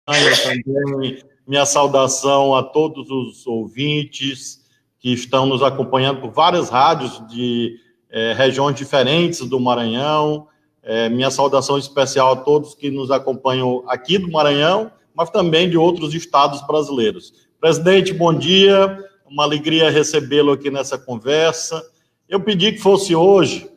também minha saudação a todos os ouvintes que estão nos acompanhando por várias rádios de regiões diferentes do Maranhão. Minha saudação especial a todos que nos acompanham aqui do Maranhão, mas também de outros estados brasileiros. Presidente, bom dia, uma alegria recebê-lo aqui nessa conversa. Eu pedi que fosse hoje,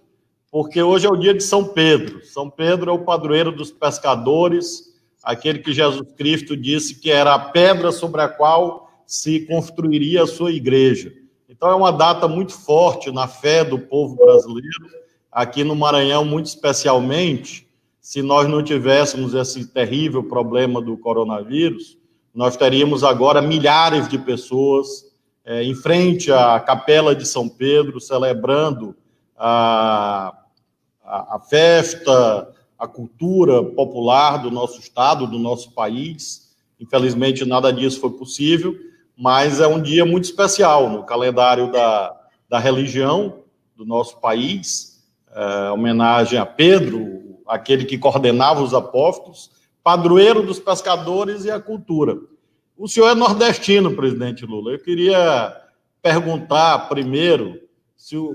porque hoje é o dia de São Pedro. São Pedro é o padroeiro dos pescadores, aquele que Jesus Cristo disse que era a pedra sobre a qual se construiria a sua igreja. Então é uma data muito forte na fé do povo brasileiro, aqui no Maranhão muito especialmente. Se nós não tivéssemos esse terrível problema do coronavírus, nós teríamos agora milhares de pessoas em frente à Capela de São Pedro, celebrando a festa, a cultura popular do nosso estado, do nosso país. Infelizmente, nada disso foi possível, mas é um dia muito especial no calendário da religião do nosso país, homenagem a Pedro, aquele que coordenava os apóstolos, padroeiro dos pescadores e a cultura. O senhor é nordestino, presidente Lula. Eu queria perguntar primeiro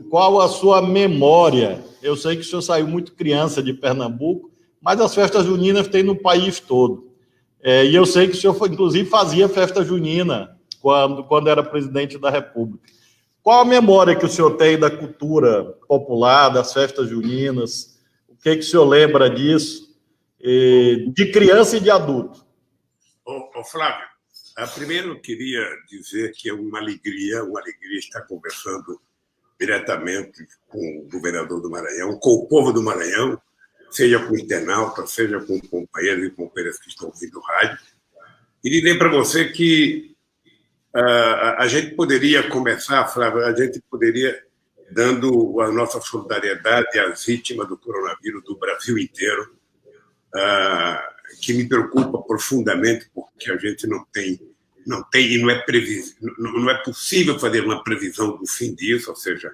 qual a sua memória. Eu sei que o senhor saiu muito criança de Pernambuco, mas as festas juninas tem no país todo. E eu sei que o senhor, inclusive, fazia festa junina quando era presidente da República. Qual a memória que o senhor tem da cultura popular, das festas juninas? O que o senhor lembra disso, de criança e de adulto? Flávio, primeiro eu queria dizer que é uma alegria estar conversando diretamente com o governador do Maranhão, com o povo do Maranhão, seja com internautas, seja com companheiros e companheiras que estão ouvindo o rádio. E dizer para você que a gente poderia começar, Flávio, a gente poderia, dando a nossa solidariedade às vítimas do coronavírus do Brasil inteiro, que me preocupa profundamente, porque a gente não tem e não é possível fazer uma previsão do fim disso, ou seja,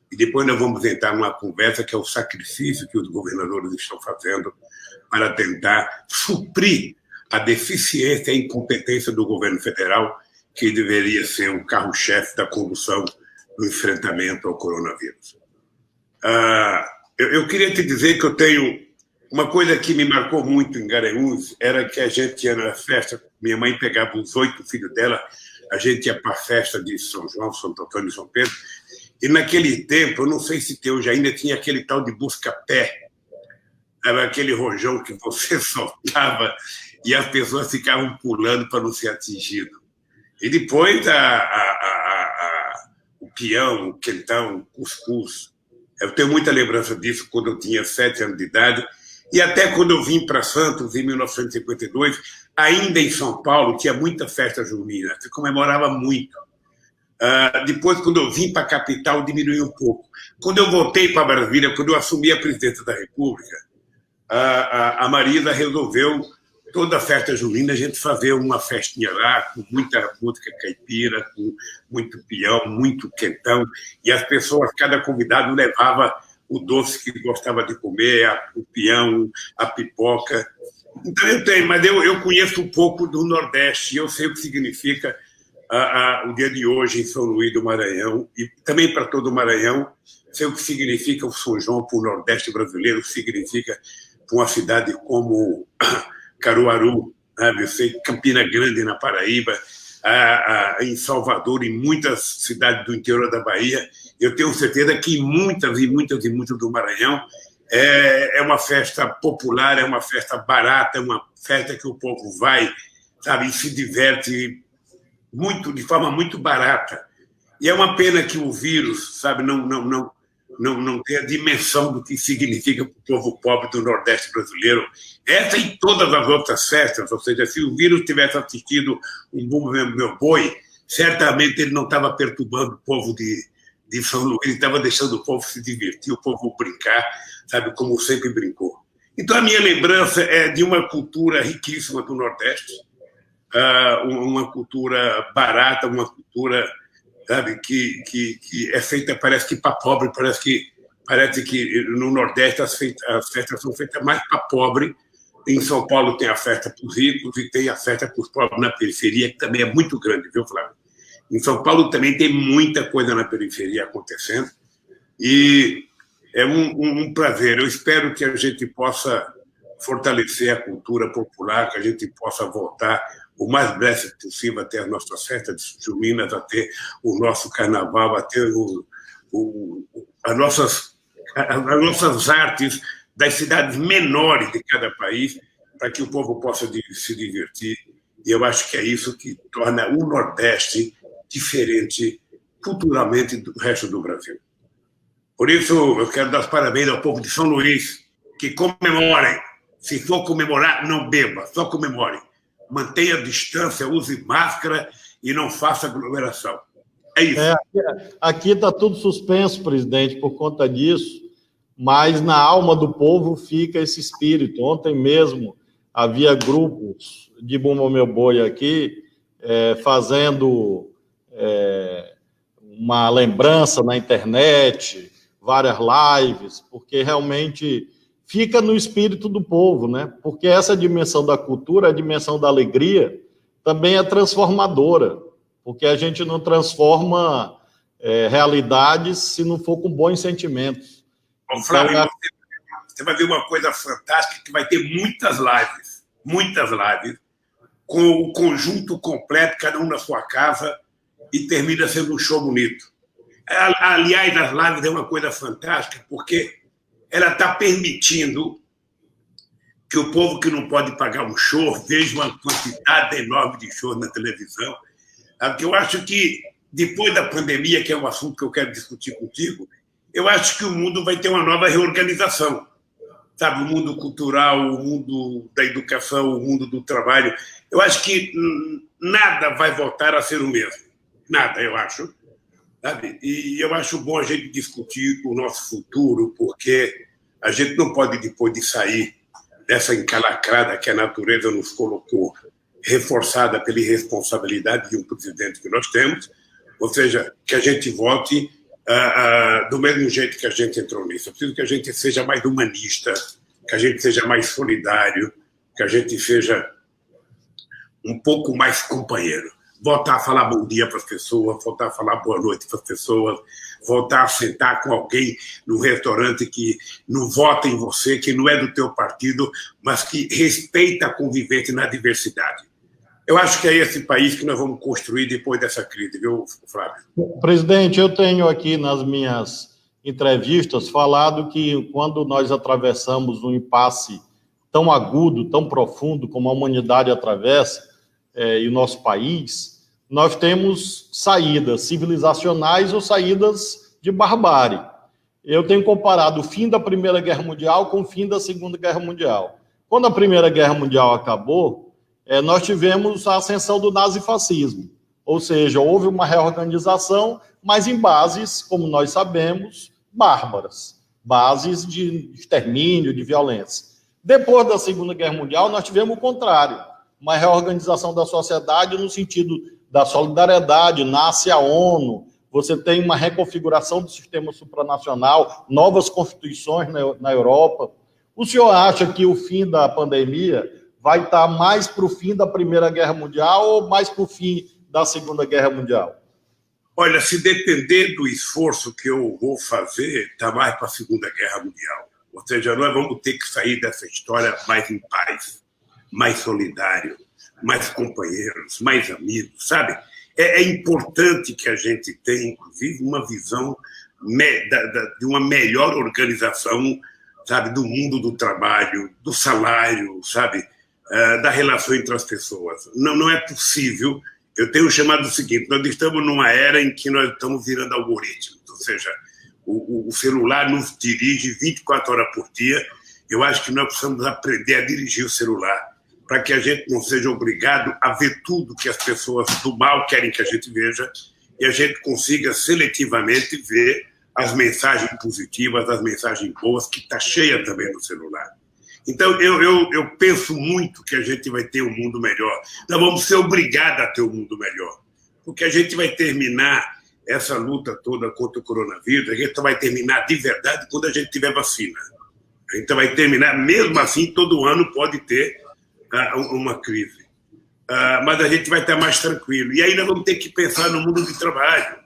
e depois nós vamos entrar numa conversa que é o sacrifício que os governadores estão fazendo para tentar suprir a deficiência e a incompetência do governo federal, que deveria ser um carro-chefe da condução do enfrentamento ao coronavírus. Eu queria te dizer que eu tenho uma coisa que me marcou muito em Garanhuns, era que a gente ia na festa, minha mãe pegava os 8 filhos dela, a gente ia para a festa de São João, Santo Antônio e São Pedro, e naquele tempo, eu não sei se tem hoje ainda, tinha aquele tal de busca-pé, era aquele rojão que você soltava e as pessoas ficavam pulando para não ser atingido. E depois o peão, o quentão, o cuscuz. Eu tenho muita lembrança disso quando eu tinha 7 anos de idade, e até quando eu vim para Santos, em 1952, ainda em São Paulo, tinha muita festa junina, se comemorava muito. Depois, quando eu vim para a capital, diminuiu um pouco. Quando eu voltei para Brasília, quando eu assumi a presidência da República, a Marisa resolveu, toda a festa junina, a gente fazer uma festinha lá, com muita música caipira, com muito peão, muito quentão, e as pessoas, cada convidado levava o doce que gostava de comer, o peão, a pipoca. Então eu tenho, mas eu conheço um pouco do Nordeste, e eu sei o que significa o dia de hoje em São Luís do Maranhão, e também para todo o Maranhão, sei o que significa o São João para o Nordeste brasileiro, o que significa para uma cidade como Caruaru, eu sei, Campina Grande, na Paraíba, em Salvador, em muitas cidades do interior da Bahia. Eu tenho certeza que em muitas do Maranhão é uma festa popular, é uma festa barata, é uma festa que o povo vai, sabe, e se diverte muito, de forma muito barata. E é uma pena que o vírus, sabe, não tem a dimensão do que significa para o povo pobre do Nordeste brasileiro. Essa e todas as outras festas, ou seja, se o vírus tivesse assistido um Bumba Meu Boi, certamente ele não estava perturbando o povo de São Luís, ele estava deixando o povo se divertir, o povo brincar, sabe, como sempre brincou. Então, a minha lembrança é de uma cultura riquíssima do Nordeste, uma cultura barata, uma cultura, sabe, que é feita, parece que para pobre, parece que no Nordeste as festas são feitas mais para pobre Em São Paulo tem a festa para os ricos e tem a festa para os pobres na periferia, que também é muito grande, viu, Flávio? Em São Paulo também tem muita coisa na periferia acontecendo e é um prazer. Eu espero que a gente possa fortalecer a cultura popular, que a gente possa voltar o mais breve possível a ter as nossas festas juninas, a ter o nosso carnaval, a ter as nossas artes das cidades menores de cada país, para que o povo possa se divertir. E eu acho que é isso que torna o Nordeste diferente culturalmente do resto do Brasil. Por isso, eu quero dar os parabéns ao povo de São Luís, que comemorem. Se for comemorar, não beba, só comemore. Mantenha a distância, use máscara e não faça aglomeração. É isso. Aqui está tudo suspenso, presidente, por conta disso, mas na alma do povo fica esse espírito. Ontem mesmo havia grupos de Bumba Meu Boi aqui fazendo uma lembrança na internet, várias lives, porque realmente fica no espírito do povo, né? Porque essa dimensão da cultura, a dimensão da alegria, também é transformadora, porque a gente não transforma realidades se não for com bons sentimentos. Bom, Flávio, você vai ver uma coisa fantástica, que vai ter muitas lives, com o conjunto completo, cada um na sua casa, e termina sendo um show bonito. Aliás, as lives é uma coisa fantástica, porque ela está permitindo que o povo que não pode pagar um show veja uma quantidade enorme de shows na televisão. Porque eu acho que, depois da pandemia, que é um assunto que eu quero discutir contigo, eu acho que o mundo vai ter uma nova reorganização. Sabe, o mundo cultural, o mundo da educação, o mundo do trabalho. Eu acho que nada vai voltar a ser o mesmo. Nada, eu acho. Sabe? E eu acho bom a gente discutir o nosso futuro, porque a gente não pode, depois de sair dessa encalacrada que a natureza nos colocou, reforçada pela irresponsabilidade de um presidente que nós temos, ou seja, que a gente vote do mesmo jeito que a gente entrou nisso. Eu preciso que a gente seja mais humanista, que a gente seja mais solidário, que a gente seja um pouco mais companheiro. Voltar a falar bom dia para as pessoas, voltar a falar boa noite para as pessoas, voltar a sentar com alguém no restaurante que não vota em você, que não é do teu partido, mas que respeita a convivência na diversidade. Eu acho que é esse país que nós vamos construir depois dessa crise, viu, Flávio? Presidente, eu tenho aqui nas minhas entrevistas falado que quando nós atravessamos um impasse tão agudo, tão profundo como a humanidade atravessa, e o nosso país, nós temos saídas civilizacionais ou saídas de barbárie. Eu tenho comparado o fim da Primeira Guerra Mundial com o fim da Segunda Guerra Mundial. Quando a Primeira Guerra Mundial acabou, nós tivemos a ascensão do nazifascismo, ou seja, houve uma reorganização, mas em bases, como nós sabemos, bárbaras, bases de extermínio, de violência. Depois da Segunda Guerra Mundial, nós tivemos o contrário, uma reorganização da sociedade no sentido da solidariedade, nasce a ONU, você tem uma reconfiguração do sistema supranacional, novas constituições na Europa. O senhor acha que o fim da pandemia vai estar mais para o fim da Primeira Guerra Mundial ou mais para o fim da Segunda Guerra Mundial? Olha, se depender do esforço que eu vou fazer, está mais para a Segunda Guerra Mundial. Ou seja, nós vamos ter que sair dessa história mais em paz, mais solidário, mais companheiros, mais amigos, sabe? É importante que a gente tenha, inclusive, uma visão de uma melhor organização, sabe, do mundo do trabalho, do salário, sabe, da relação entre as pessoas. Não é possível. Eu tenho chamado o seguinte: nós estamos numa era em que nós estamos virando algoritmos, ou seja, o celular nos dirige 24 horas por dia. Eu acho que nós precisamos aprender a dirigir o celular, para que a gente não seja obrigado a ver tudo que as pessoas do mal querem que a gente veja, e a gente consiga seletivamente ver as mensagens positivas, as mensagens boas, que está cheia também no celular. Então, eu penso muito que a gente vai ter um mundo melhor. Nós vamos ser obrigados a ter um mundo melhor, porque a gente vai terminar essa luta toda contra o coronavírus, a gente vai terminar de verdade quando a gente tiver vacina. A gente vai terminar, mesmo assim, todo ano pode ter uma crise. Mas a gente vai estar mais tranquilo. E aí nós vamos ter que pensar no mundo do trabalho.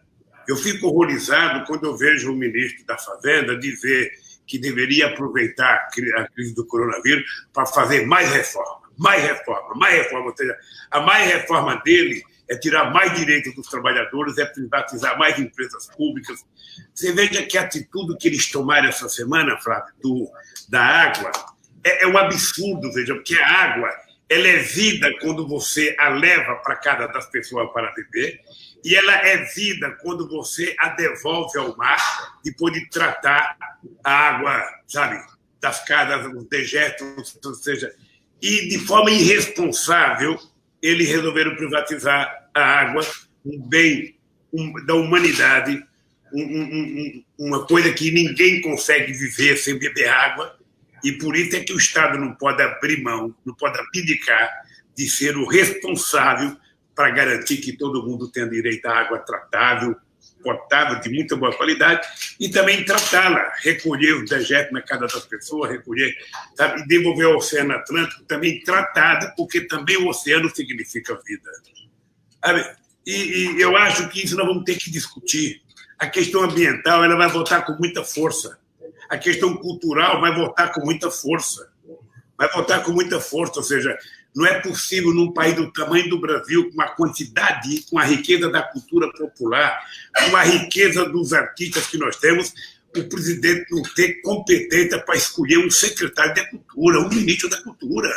Eu fico horrorizado quando eu vejo o ministro da Fazenda dizer que deveria aproveitar a crise do coronavírus para fazer mais reforma. Ou seja, a mais reforma dele é tirar mais direitos dos trabalhadores, é privatizar mais empresas públicas. Você veja que a atitude que eles tomaram essa semana, Flávio, da água, é um absurdo, veja, porque a água ela é vida quando você a leva para casa das pessoas para beber, e ela é vida quando você a devolve ao mar, depois de tratar a água, sabe, das casas, os dejetos, ou seja, e de forma irresponsável, eles resolveram privatizar a água, um bem da humanidade, uma coisa que ninguém consegue viver sem beber água, e por isso é que o Estado não pode abrir mão, não pode abdicar de ser o responsável para garantir que todo mundo tenha direito à água tratável, potável, de muita boa qualidade, e também tratá-la, recolher os dejetos na casa das pessoas, recolher, sabe, e devolver ao Oceano Atlântico também tratada, porque também o oceano significa vida. Sabe? E eu acho que isso nós vamos ter que discutir. A questão ambiental ela vai voltar com muita força. A questão cultural vai voltar com muita força. Ou seja, não é possível num país do tamanho do Brasil, com a quantidade, com a riqueza da cultura popular, com a riqueza dos artistas que nós temos, o presidente não ter competência para escolher um secretário da cultura, um ministro da cultura.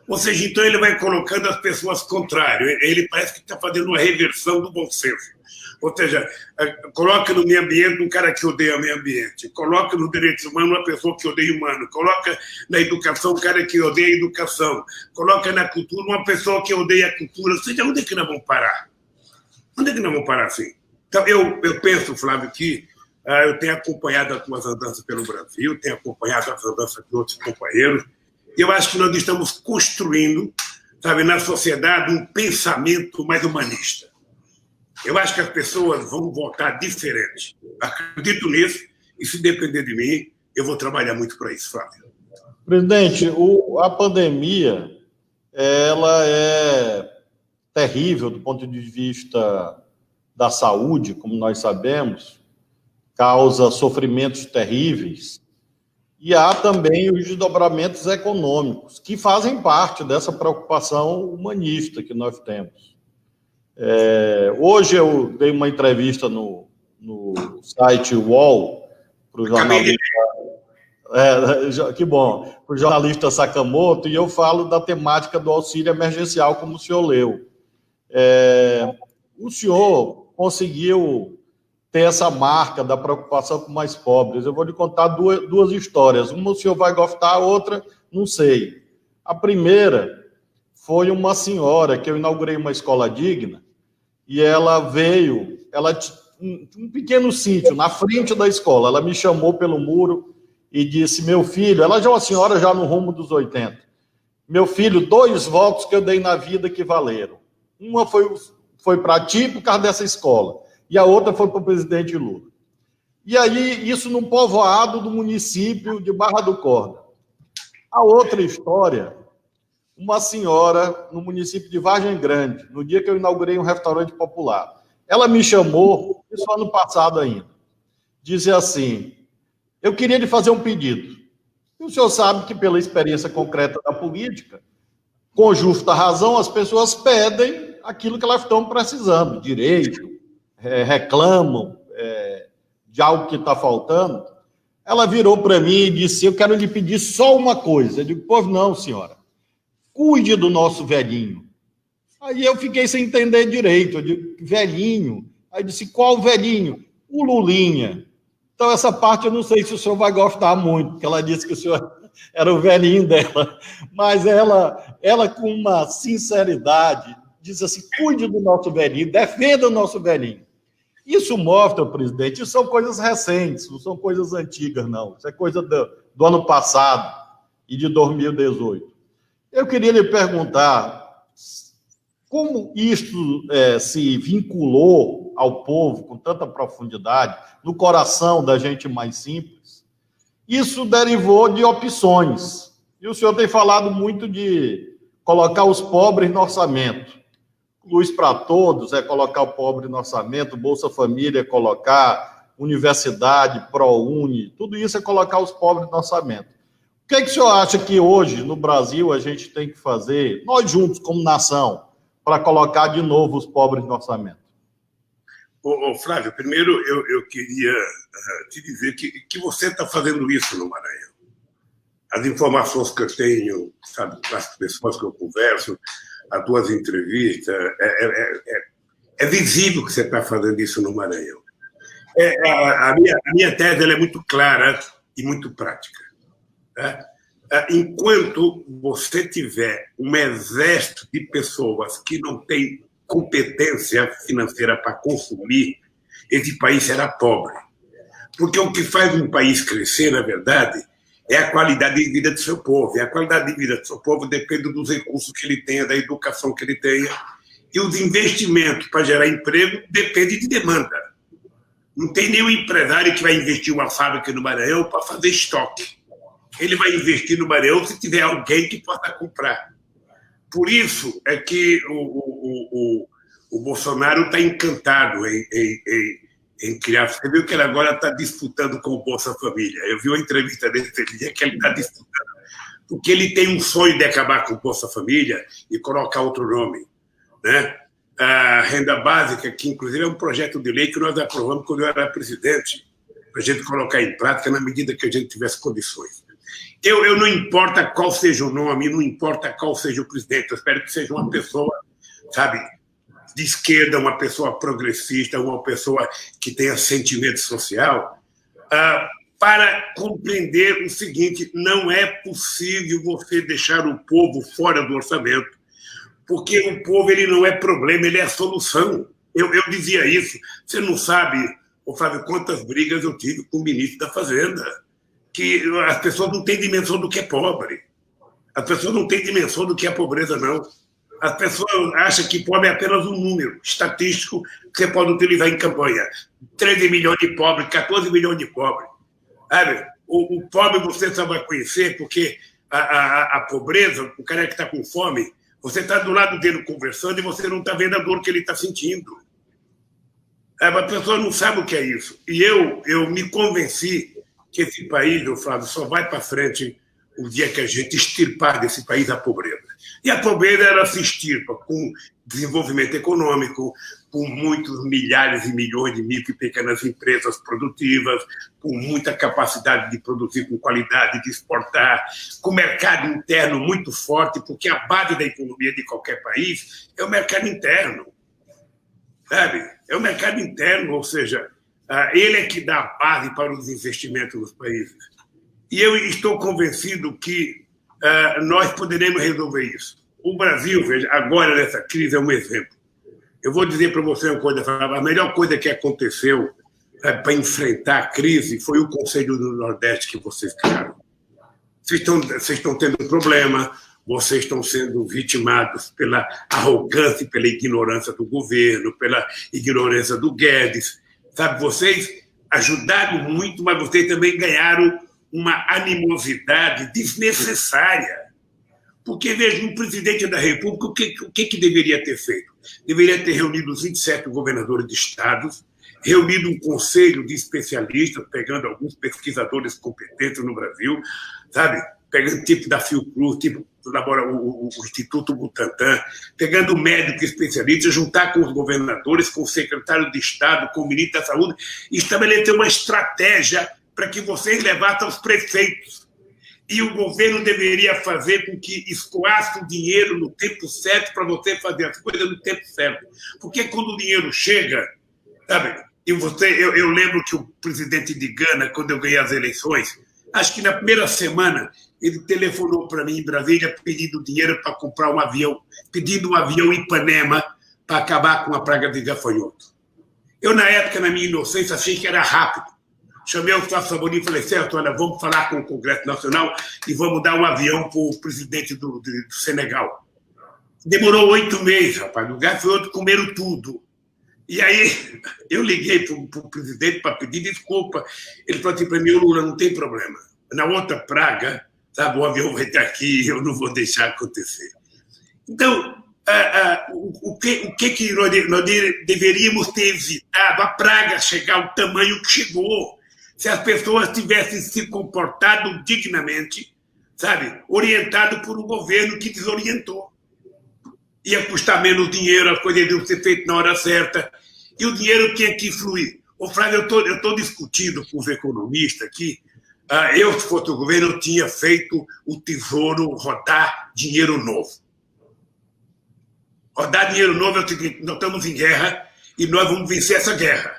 Ou seja, então ele vai colocando as pessoas contrárias. Ele parece que está fazendo uma reversão do bom senso. Ou seja, coloca no meio ambiente um cara que odeia o meio ambiente, coloca nos direitos humanos uma pessoa que odeia o humano, coloca na educação um cara que odeia a educação, coloca na cultura uma pessoa que odeia a cultura. Ou seja, onde é que nós vamos parar? Onde é que nós vamos parar assim? Então, eu penso, Flávio, que eu tenho acompanhado as tuas andanças pelo Brasil, tenho acompanhado as andanças de outros companheiros, e eu acho que nós estamos construindo, sabe, na sociedade um pensamento mais humanista. Eu acho que as pessoas vão votar diferente. Acredito nisso, e se depender de mim, eu vou trabalhar muito para isso, Flávio. Presidente, a pandemia, ela é terrível do ponto de vista da saúde, como nós sabemos, causa sofrimentos terríveis, e há também os desdobramentos econômicos, que fazem parte dessa preocupação humanista que nós temos. Hoje eu dei uma entrevista no site UOL para o jornalista, que bom, para o jornalista Sakamoto, e eu falo da temática do auxílio emergencial, como o senhor leu. O senhor conseguiu ter essa marca da preocupação com mais pobres. Eu vou lhe contar duas histórias. Uma o senhor vai gostar, a outra não sei. A primeira foi uma senhora que eu inaugurei uma escola digna, e ela veio, um pequeno sítio na frente da escola, ela me chamou pelo muro e disse: meu filho, ela já é uma senhora já no rumo dos 80, meu filho, 2 votos que eu dei na vida que valeram. Uma foi para ti por causa dessa escola, e a outra foi para o presidente Lula. E aí, isso num povoado do município de Barra do Corda. A outra história, uma senhora no município de Vargem Grande, no dia que eu inaugurei um restaurante popular. Ela me chamou, isso ano passado ainda, dizia assim: eu queria lhe fazer um pedido. E o senhor sabe que, pela experiência concreta da política, com justa razão, as pessoas pedem aquilo que elas estão precisando, direito, reclamam de algo que está faltando. Ela virou para mim e disse: eu quero lhe pedir só uma coisa. Eu digo: pois não, senhora. Cuide do nosso velhinho. Aí eu fiquei sem entender direito. Eu digo: velhinho? Aí disse: qual velhinho? O Lulinha. Então, essa parte eu não sei se o senhor vai gostar muito, porque ela disse que o senhor era o velhinho dela. Mas ela com uma sinceridade, disse assim: cuide do nosso velhinho, defenda o nosso velhinho. Isso mostra, presidente, isso são coisas recentes, não são coisas antigas, não. Isso é coisa do ano passado e de 2018. Eu queria lhe perguntar como isso se vinculou ao povo com tanta profundidade, no coração da gente mais simples, Isso derivou de opções. E o senhor tem falado muito de colocar os pobres no orçamento. Luz para Todos é colocar o pobre no orçamento, Bolsa Família é colocar, universidade, ProUni, tudo isso é colocar os pobres no orçamento. O que é que o senhor acha que hoje, no Brasil, a gente tem que fazer, nós juntos, como nação, para colocar de novo os pobres no orçamento? Flávio, primeiro eu queria te dizer que você está fazendo isso no Maranhão. As informações que eu tenho, sabe, das pessoas que eu converso, as tuas entrevistas, é visível que você está fazendo isso no Maranhão. A minha tese ela é muito clara e muito prática. Tá? Enquanto você tiver um exército de pessoas que não têm competência financeira para consumir, esse país será pobre. Porque o que faz um país crescer, na verdade, é a qualidade de vida do seu povo. E a qualidade de vida do seu povo depende dos recursos que ele tenha, da educação que ele tenha. E os investimentos para gerar emprego dependem de demanda. Não tem nenhum empresário que vai investir uma fábrica no Maranhão para fazer estoque. Ele vai investir no Maranhão se tiver alguém que possa comprar. Por isso é que o Bolsonaro está encantado em criar. Você viu que ele agora está disputando com o Bolsa Família. Eu vi uma entrevista dele que ele está disputando. Porque ele tem um sonho de acabar com o Bolsa Família e colocar outro nome. Né? A renda básica, que inclusive é um projeto de lei que nós aprovamos quando eu era presidente, para a gente colocar em prática na medida que a gente tivesse condições. Eu não importa qual seja o nome, não importa qual seja o presidente, eu espero que seja uma pessoa, sabe, de esquerda, uma pessoa progressista, uma pessoa que tenha sentimento social, para compreender o seguinte: não é possível você deixar o povo fora do orçamento, porque o povo ele não é problema, ele é a solução. Eu dizia isso. Você não sabe, Flávio, quantas brigas eu tive com o ministro da Fazenda, que as pessoas não têm dimensão do que é pobre. As pessoas não têm dimensão do que é pobreza, não. As pessoas acham que pobre é apenas um número estatístico que você pode utilizar em campanha. 13 milhões de pobres, 14 milhões de pobres. Sabe? O pobre você só vai conhecer porque a pobreza, o cara que está com fome, você está do lado dele conversando e você não está vendo a dor que ele está sentindo. A pessoa não sabe o que é isso. E eu me convenci que esse país, Flávio, só vai para frente o dia que a gente extirpar desse país a pobreza. E a pobreza, ela se extirpa com desenvolvimento econômico, com muitos milhares e milhões de micro e pequenas empresas produtivas, com muita capacidade de produzir com qualidade, de exportar, com mercado interno muito forte, porque a base da economia de qualquer país é o mercado interno. Sabe? É o mercado interno, ou seja, ele é que dá a base para os investimentos nos países. E eu estou convencido que nós poderemos resolver isso. O Brasil, veja, agora nessa crise é um exemplo. Eu vou dizer para você uma coisa: a melhor coisa que aconteceu para enfrentar a crise foi o Conselho do Nordeste que vocês criaram. Vocês estão tendo um problema, vocês estão sendo vitimados pela arrogância e pela ignorância do governo, pela ignorância do Guedes. Sabe, vocês ajudaram muito, mas vocês também ganharam uma animosidade desnecessária. Porque, veja, um presidente da República, o que deveria ter feito? Deveria ter reunido os 27 governadores de estados, reunido um conselho de especialistas, pegando alguns pesquisadores competentes no Brasil, sabe? Pegando tipo da Fiocruz, tipo o Instituto Butantan, pegando médico especialista, juntar com os governadores, com o secretário de Estado, com o ministro da Saúde, e estabelecer uma estratégia para que vocês levassem aos prefeitos. E o governo deveria fazer com que escoasse o dinheiro no tempo certo para você fazer as coisas no tempo certo. Porque quando o dinheiro chega, sabe? E eu lembro que o presidente de Gana, quando eu ganhei as eleições, acho que na primeira semana, ele telefonou para mim em Brasília pedindo dinheiro para comprar um avião, pedindo um avião em Ipanema para acabar com a praga de gafanhoto. Eu, na época, na minha inocência, achei que era rápido. Chamei o Flávio Amorim e falei: certo, olha, vamos falar com o Congresso Nacional e vamos dar um avião para o presidente do Senegal. Demorou 8 meses, rapaz. O gafanhoto comeram tudo. E aí eu liguei para o presidente para pedir desculpa. Ele falou assim para mim: Lula, não tem problema. na outra praga, sabe, o avião vai estar aqui, eu não vou deixar acontecer. Então, o que nós deveríamos ter evitado? A praga chegar ao tamanho que chegou, se as pessoas tivessem se comportado dignamente, sabe, orientado por um governo que desorientou. Ia custar menos dinheiro, as coisas iam ser feitas na hora certa, e o dinheiro tinha que fluir. Ô, Flávio, eu estou discutindo com os economistas aqui. Eu, se fosse o governo, eu tinha feito o Tesouro rodar dinheiro novo. Rodar dinheiro novo é o seguinte: nós estamos em guerra e nós vamos vencer essa guerra.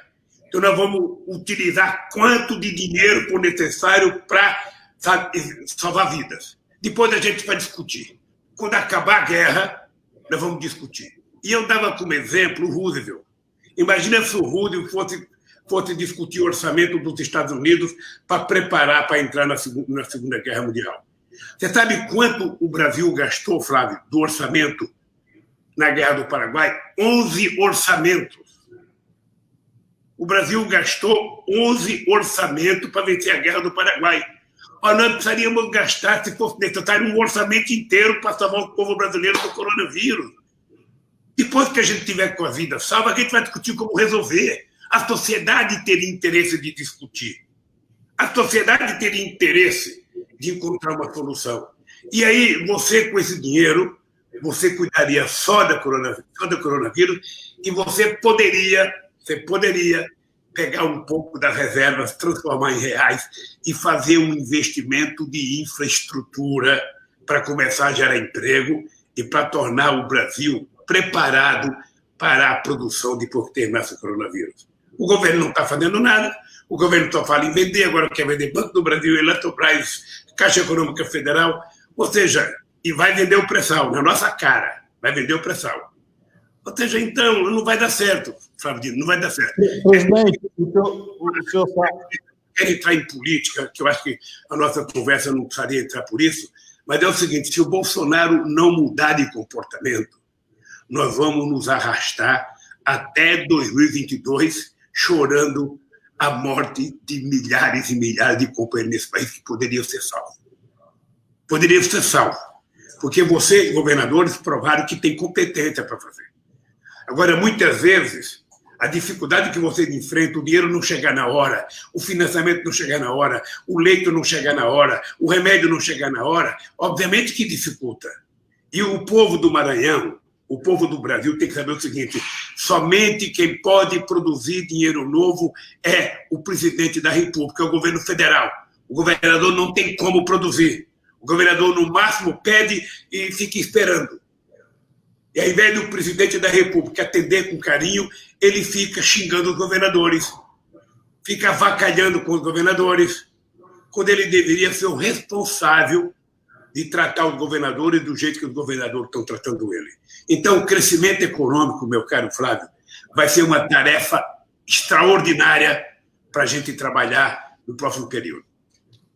Então, nós vamos utilizar quanto de dinheiro for necessário para salvar vidas. Depois a gente vai discutir. Quando acabar a guerra, nós vamos discutir. E eu dava como exemplo o Roosevelt. Imagina se o Roosevelt fosse discutir o orçamento dos Estados Unidos para preparar para entrar na Segunda Guerra Mundial. Você sabe quanto o Brasil gastou, Flávio, do orçamento na Guerra do Paraguai? 11 orçamentos. O Brasil gastou 11 orçamentos para vencer a Guerra do Paraguai. Nós precisaríamos gastar, se fosse necessário, um orçamento inteiro para salvar o povo brasileiro do coronavírus. Depois que a gente tiver com a vida salva, a gente vai discutir como resolver. A sociedade teria interesse de discutir. A sociedade teria interesse de encontrar uma solução. E aí, você, com esse dinheiro, você cuidaria só do coronavírus e você poderia pegar um pouco das reservas, transformar em reais e fazer um investimento de infraestrutura para começar a gerar emprego e para tornar o Brasil preparado para a produção depois que terminasse o coronavírus. O governo não está fazendo nada, o governo só fala em vender, agora quer vender Banco do Brasil, Eletrobras, Caixa Econômica Federal, ou seja, e vai vender o pré-sal na nossa cara, vai vender o pré-sal. Ou seja, então, não vai dar certo, Flávio, não vai dar certo. Presidente, o senhor quer entrar em política, que eu acho que a nossa conversa não precisaria entrar por isso, mas é o seguinte: se o Bolsonaro não mudar de comportamento, nós vamos nos arrastar até 2022 chorando a morte de milhares e milhares de companheiros nesse país que poderiam ser salvos. Poderiam ser salvos. Porque vocês, governadores, provaram que têm competência para fazer. Agora, muitas vezes, a dificuldade que vocês enfrentam, o dinheiro não chegar na hora, o financiamento não chegar na hora, o leito não chegar na hora, o remédio não chegar na hora, obviamente que dificulta. E o povo do Maranhão, o povo do Brasil tem que saber o seguinte: somente quem pode produzir dinheiro novo é o presidente da República, é o governo federal. O governador não tem como produzir. O governador, no máximo, pede e fica esperando. E ao invés do presidente da República atender com carinho, ele fica xingando os governadores, fica avacalhando com os governadores, quando ele deveria ser o responsável de tratar os governadores do jeito que os governadores estão tratando ele. Então, o crescimento econômico, meu caro Flávio, vai ser uma tarefa extraordinária para a gente trabalhar no próximo período.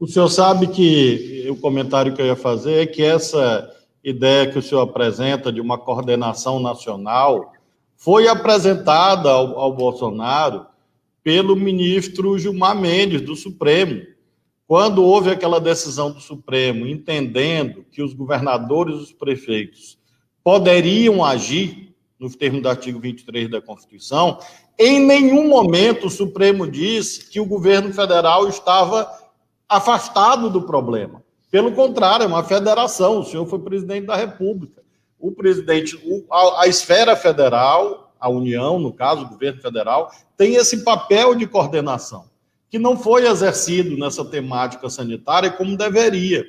O senhor sabe que o comentário que eu ia fazer é que essa ideia que o senhor apresenta de uma coordenação nacional foi apresentada ao Bolsonaro pelo ministro Gilmar Mendes, do Supremo. Quando houve aquela decisão do Supremo, entendendo que os governadores e os prefeitos poderiam agir, nos termos do artigo 23 da Constituição, em nenhum momento o Supremo disse que o governo federal estava afastado do problema. Pelo contrário, é uma federação. O senhor foi presidente da República. O presidente, a esfera federal, a União, no caso, o governo federal, tem esse papel de coordenação, que não foi exercido nessa temática sanitária como deveria.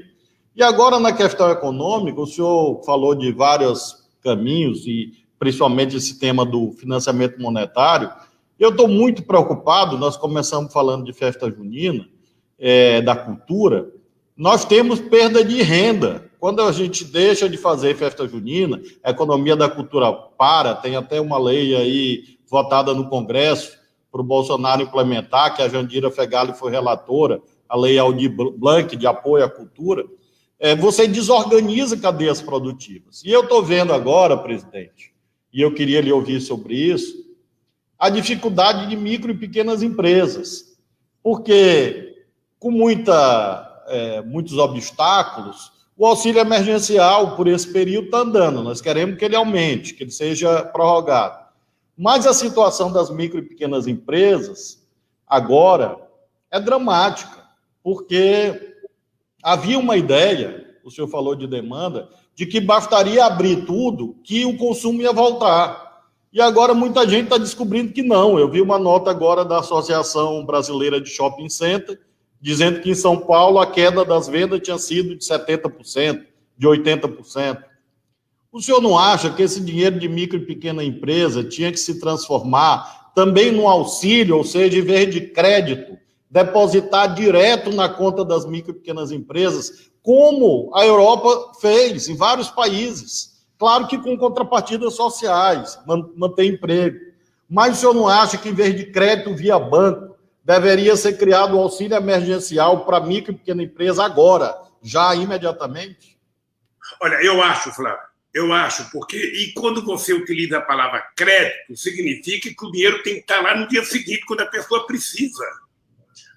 E agora, na questão econômica, o senhor falou de vários caminhos, e principalmente esse tema do financiamento monetário. Eu estou muito preocupado. Nós começamos falando de festa junina, da cultura. Nós temos perda de renda. Quando a gente deixa de fazer festa junina, a economia da cultura para. Tem até uma lei aí votada no Congresso para o Bolsonaro implementar, que a Jandira Fegali foi relatora, a Lei Aldir Blanc de apoio à cultura. Você desorganiza cadeias produtivas. E eu estou vendo agora, presidente, e eu queria lhe ouvir sobre isso, a dificuldade de micro e pequenas empresas. Porque, com muita muitos obstáculos, o auxílio emergencial, por esse período, está andando. Nós queremos que ele aumente, que ele seja prorrogado. Mas a situação das micro e pequenas empresas, agora, é dramática, porque havia uma ideia, o senhor falou de demanda, de que bastaria abrir tudo, que o consumo ia voltar. E agora muita gente está descobrindo que não. Eu vi uma nota agora da Associação Brasileira de Shopping Center, dizendo que em São Paulo a queda das vendas tinha sido de 70%, de 80%. O senhor não acha que esse dinheiro de micro e pequena empresa tinha que se transformar também num auxílio, ou seja, em vez de crédito, depositar direto na conta das micro e pequenas empresas, como a Europa fez em vários países? Claro que com contrapartidas sociais, manter emprego. Mas o senhor não acha que, em vez de crédito via banco, deveria ser criado um auxílio emergencial para micro e pequena empresa agora, já imediatamente? Olha, eu acho, Flávio, porque e quando você utiliza a palavra crédito, significa que o dinheiro tem que estar lá no dia seguinte, quando a pessoa precisa.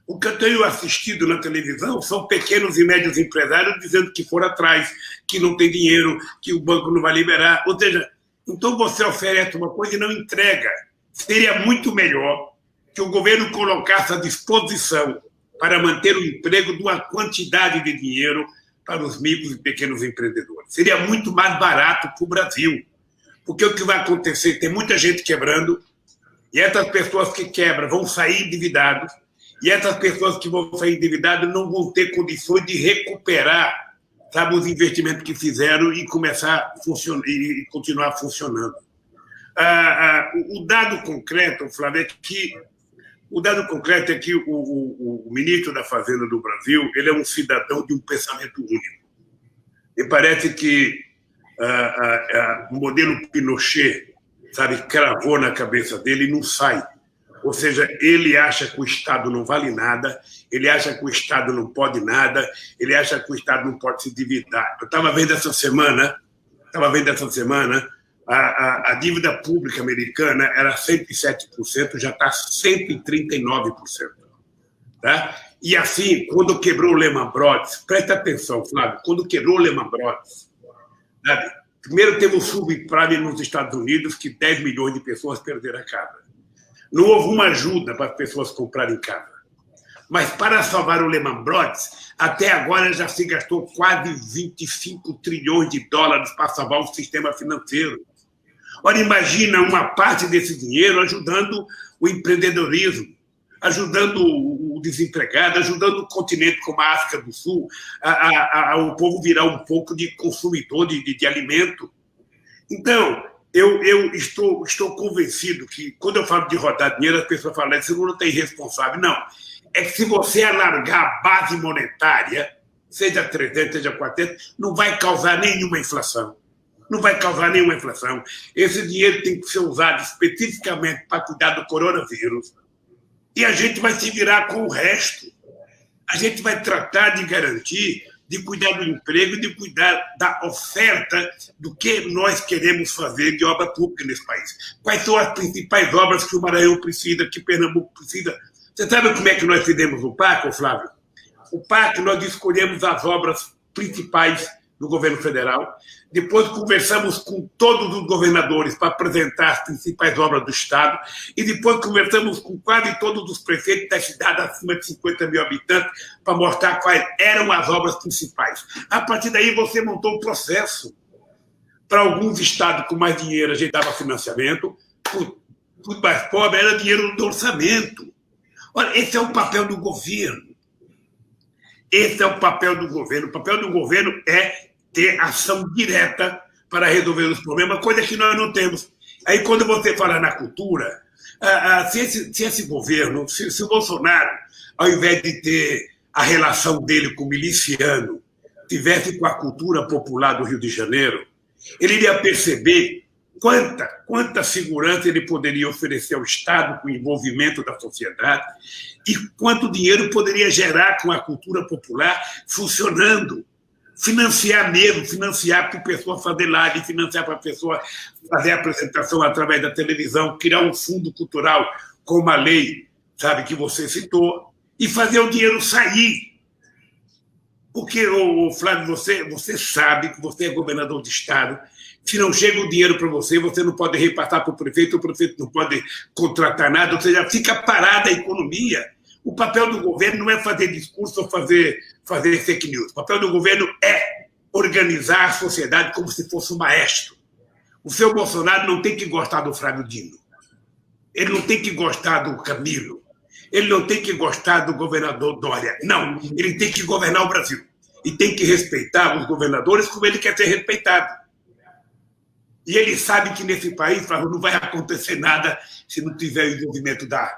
O que eu tenho assistido na televisão são pequenos e médios empresários dizendo que foram atrás, que não tem dinheiro, que o banco não vai liberar. Ou seja, então você oferece uma coisa e não entrega. Seria muito melhor que o governo colocasse à disposição para manter o emprego de uma quantidade de dinheiro para os micros e pequenos empreendedores. Seria muito mais barato para o Brasil. Porque o que vai acontecer? Tem muita gente quebrando, e essas pessoas que quebram vão sair endividados, e essas pessoas que vão sair endividadas não vão ter condições de recuperar, sabe, os investimentos que fizeram e começar a funcionar, e continuar funcionando. O dado concreto, Flávio, é que o ministro da Fazenda do Brasil, ele é um cidadão de um pensamento único. Me parece que o modelo Pinochet, sabe, cravou na cabeça dele e não sai. Ou seja, ele acha que o Estado não vale nada, ele acha que o Estado não pode nada, ele acha que o Estado não pode se endividar. Eu estava vendo essa semana, a dívida pública americana era 107%, já está 139%. Tá? E assim, quando quebrou o Lehman Brothers, presta atenção, Flávio, quando quebrou o Lehman Brothers, sabe? Primeiro teve o subprime nos Estados Unidos, que 10 milhões de pessoas perderam a casa. Não houve uma ajuda para as pessoas comprarem casa. Mas para salvar o Lehman Brothers, até agora já se gastou quase 25 trilhões de dólares para salvar o sistema financeiro. Ora, imagina uma parte desse dinheiro ajudando o empreendedorismo, ajudando o desempregado, ajudando o continente como a África do Sul, o povo virar um pouco de consumidor de alimento. Então, eu estou convencido que, quando eu falo de rodar dinheiro, as pessoas falam que você não tem responsável. Não. É que se você alargar a base monetária, seja 300, seja 400, não vai causar nenhuma inflação. Não vai causar nenhuma inflação. Esse dinheiro tem que ser usado especificamente para cuidar do coronavírus. E a gente vai se virar com o resto. A gente vai tratar de garantir, de cuidar do emprego, de cuidar da oferta do que nós queremos fazer de obra pública nesse país. Quais são as principais obras que o Maranhão precisa, que Pernambuco precisa? Você sabe como é que nós fizemos o PAC, Flávio? O PAC, nós escolhemos as obras principais do governo federal, depois conversamos com todos os governadores para apresentar as principais obras do Estado, e depois conversamos com quase todos os prefeitos das cidades acima de 50 mil habitantes para mostrar quais eram as obras principais. A partir daí, você montou um processo. Para alguns estados com mais dinheiro, a gente dava financiamento, para os mais pobres, era dinheiro do orçamento. Olha, esse é o papel do governo. Esse é o papel do governo. O papel do governo é ter ação direta para resolver os problemas, coisa que nós não temos. Aí, quando você fala na cultura, se esse governo, se o Bolsonaro, ao invés de ter a relação dele com o miliciano, tivesse com a cultura popular do Rio de Janeiro, ele iria perceber quanta segurança ele poderia oferecer ao Estado com o envolvimento da sociedade e quanto dinheiro poderia gerar com a cultura popular funcionando. Financiar mesmo, financiar para a pessoa fazer live, financiar para a pessoa fazer apresentação através da televisão, criar um fundo cultural, como a lei, sabe, que você citou, e fazer o dinheiro sair. Porque, Flávio, você sabe que você é governador de Estado. Se não chega o dinheiro para você, você não pode repassar para o prefeito não pode contratar nada, ou seja, fica parada a economia. O papel do governo não é fazer discurso ou fazer fake news. O papel do governo é organizar a sociedade como se fosse um maestro. O seu Bolsonaro não tem que gostar do Flávio Dino. Ele não tem que gostar do Camilo. Ele não tem que gostar do governador Dória. Não, ele tem que governar o Brasil. E tem que respeitar os governadores como ele quer ser respeitado. E ele sabe que nesse país, Flávio, não vai acontecer nada se não tiver o envolvimento da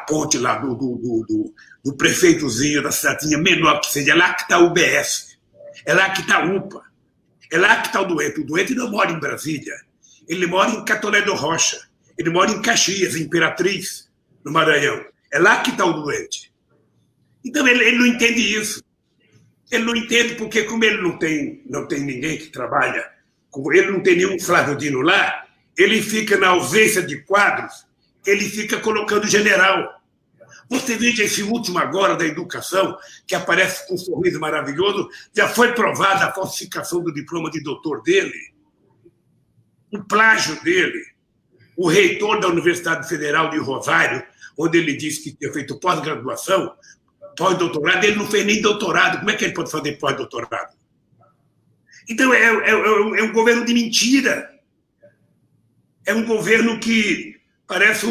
ponte lá, do prefeitozinho, da cidadinha menor que seja. É lá que está o UBS. É lá que está a UPA. É lá que está o doente. O doente não mora em Brasília. Ele mora em Catolé do Rocha. Ele mora em Caxias, em Imperatriz, no Maranhão. É lá que está o doente. Então, ele não entende isso. Ele não entende porque, como ele não tem ninguém que trabalha, como ele não tem nenhum Flávio Dino lá, ele fica na ausência de quadros, ele fica colocando general. Você veja esse último agora da educação, que aparece com um sorriso maravilhoso, já foi provada a falsificação do diploma de doutor dele, o plágio dele. O reitor da Universidade Federal de Rosário, onde ele disse que tinha feito pós-graduação, pós-doutorado, ele não fez nem doutorado. Como é que ele pode fazer pós-doutorado? Então, é um governo de mentira. É um governo que parece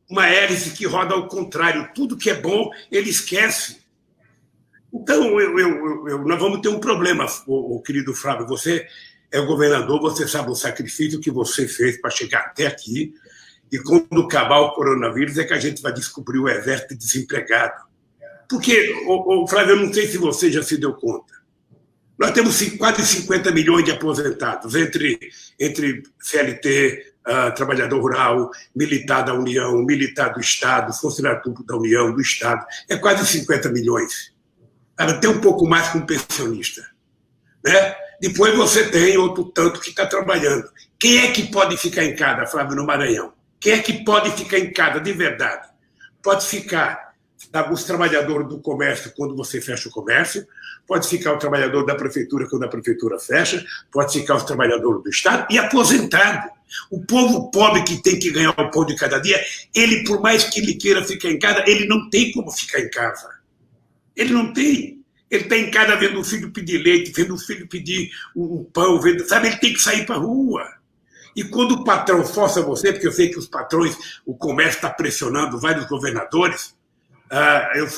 uma hélice que roda ao contrário. Tudo que é bom, ele esquece. Então, nós vamos ter um problema, o querido Flávio. Você é o governador, você sabe o sacrifício que você fez para chegar até aqui, e quando acabar o coronavírus é que a gente vai descobrir o exército desempregado. Porque, Flávio, eu não sei se você já se deu conta, nós temos quase 50 milhões de aposentados, entre CLT, trabalhador rural, militar da União, militar do Estado, funcionário público da União, do Estado, é quase 50 milhões. Tem um pouco mais que um pensionista, né? Depois você tem outro tanto que está trabalhando. Quem é que pode ficar em casa, Flávio, no Maranhão? Quem é que pode ficar em casa de verdade? Pode ficar os trabalhadores do comércio quando você fecha o comércio, pode ficar o trabalhador da prefeitura quando a prefeitura fecha, pode ficar os trabalhadores do Estado e aposentado. O povo pobre que tem que ganhar o pão de cada dia, ele, por mais que ele queira ficar em casa, ele não tem como ficar em casa. Ele não tem. Ele está em casa vendo o filho pedir leite, vendo o filho pedir um pão, sabe? Ele tem que sair para a rua. E quando o patrão força você, porque eu sei que os patrões, o comércio está pressionando vários governadores, eu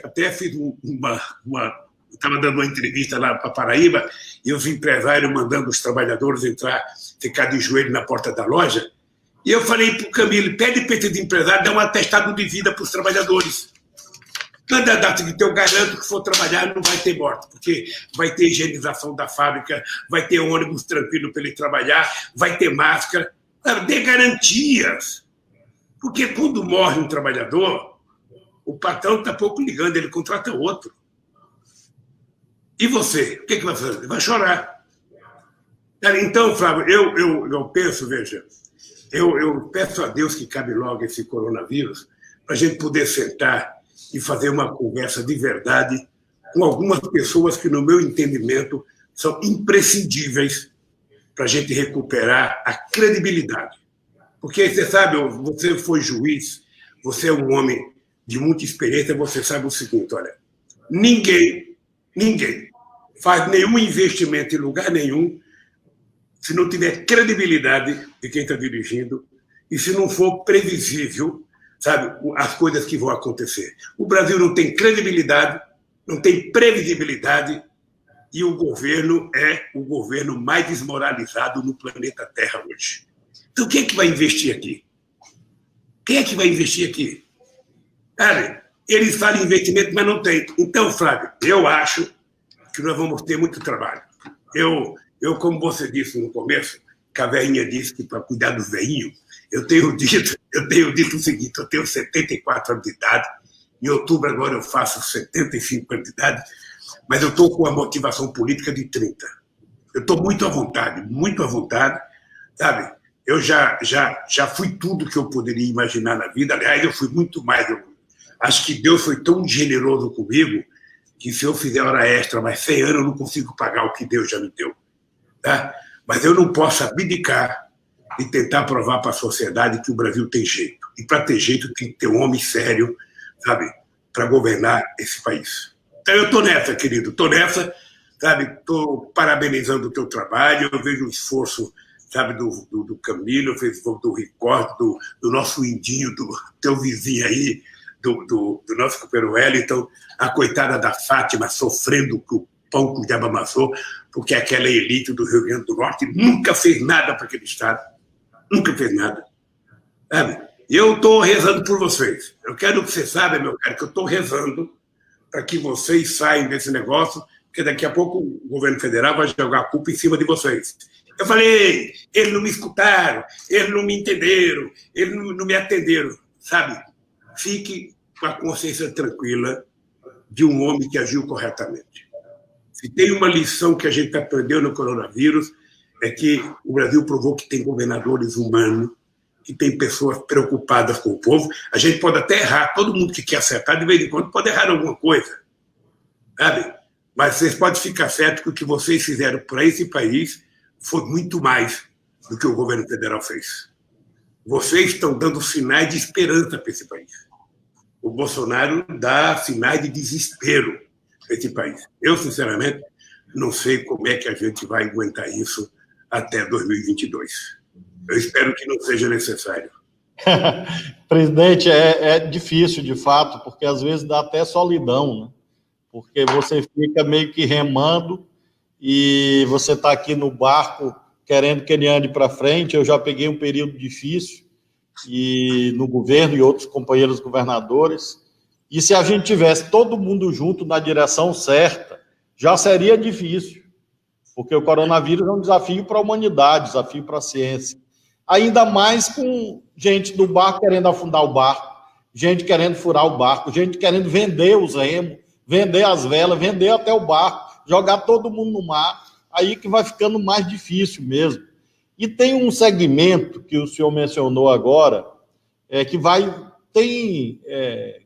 até fiz estava dando uma entrevista lá para Paraíba, e os empresários mandando os trabalhadores ficar de joelho na porta da loja, e eu falei para o Camilo, pede para esses empresários dar um atestado de vida para os trabalhadores. Cada data que eu garanto que for trabalhar não vai ter morte, porque vai ter higienização da fábrica, vai ter ônibus tranquilo para ele trabalhar, vai ter máscara, dê garantias. Porque quando morre um trabalhador, o patrão está pouco ligando, ele contrata outro. E você? O que vai fazer? Vai chorar. Então, Flávio, eu penso, veja, eu peço a Deus que cabe logo esse coronavírus para a gente poder sentar e fazer uma conversa de verdade com algumas pessoas que, no meu entendimento, são imprescindíveis para a gente recuperar a credibilidade. Porque, você sabe, você foi juiz, você é um homem de muita experiência, você sabe o seguinte, olha, ninguém faz nenhum investimento em lugar nenhum se não tiver credibilidade de quem está dirigindo e se não for previsível, sabe, as coisas que vão acontecer. O Brasil não tem credibilidade, não tem previsibilidade, e o governo é o governo mais desmoralizado no planeta Terra hoje. Então, quem é que vai investir aqui? Quem é que vai investir aqui? Cara, eles falam em investimento, mas não tem. Então, Flávio, eu acho que nós vamos ter muito trabalho. Eu, como você disse no começo, que a velhinha disse que para cuidar dos velhinhos, eu tenho dito o seguinte, eu tenho 74 anos de idade, em outubro agora eu faço 75 anos de idade, mas eu estou com a motivação política de 30. Eu estou muito à vontade, sabe? Eu já fui tudo que eu poderia imaginar na vida, aliás, eu fui muito mais. Acho que Deus foi tão generoso comigo que se eu fizer hora extra mais 100 anos, eu não consigo pagar o que Deus já me deu. Tá? Mas eu não posso abdicar e tentar provar para a sociedade que o Brasil tem jeito. E para ter jeito tem que ter um homem sério, sabe, para governar esse país. Então eu estou nessa, querido, estou nessa, sabe, estou parabenizando o teu trabalho, eu vejo o esforço, sabe, do Camilo, do Ricardo, do nosso Indinho, do teu vizinho aí, do nosso companheiro Wellington, a coitada da Fátima sofrendo com o pão que o diabo amassou, porque aquela elite do Rio Grande do Norte nunca fez nada para aquele Estado. Nunca fez nada. Sabe? E eu estou rezando por vocês. Eu quero que você saiba, meu caro, que eu estou rezando para que vocês saiam desse negócio, porque daqui a pouco o governo federal vai jogar a culpa em cima de vocês. Eu falei, eles não me escutaram, eles não me entenderam, eles não me atenderam. Sabe? Fique com a consciência tranquila de um homem que agiu corretamente. Se tem uma lição que a gente aprendeu no coronavírus, é que o Brasil provou que tem governadores humanos, que tem pessoas preocupadas com o povo. A gente pode até errar, todo mundo que quer acertar, de vez em quando, pode errar alguma coisa. Sabe? Mas vocês podem ficar certos que o que vocês fizeram para esse país foi muito mais do que o governo federal fez. Vocês estão dando sinais de esperança para esse país. O Bolsonaro dá sinais de desespero para esse país. Eu, sinceramente, não sei como é que a gente vai aguentar isso até 2022. Eu espero que não seja necessário. Presidente, é difícil, de fato, porque às vezes dá até solidão, né? Porque você fica meio que remando e você está aqui no barco querendo que ele ande para frente. Eu já peguei um período difícil e no governo e outros companheiros governadores. E se a gente tivesse todo mundo junto na direção certa, já seria difícil, porque o coronavírus é um desafio para a humanidade, desafio para a ciência. Ainda mais com gente do barco querendo afundar o barco, gente querendo furar o barco, gente querendo vender os remos, vender as velas, vender até o barco, jogar todo mundo no mar, aí que vai ficando mais difícil mesmo. E tem um segmento que o senhor mencionou agora, que tem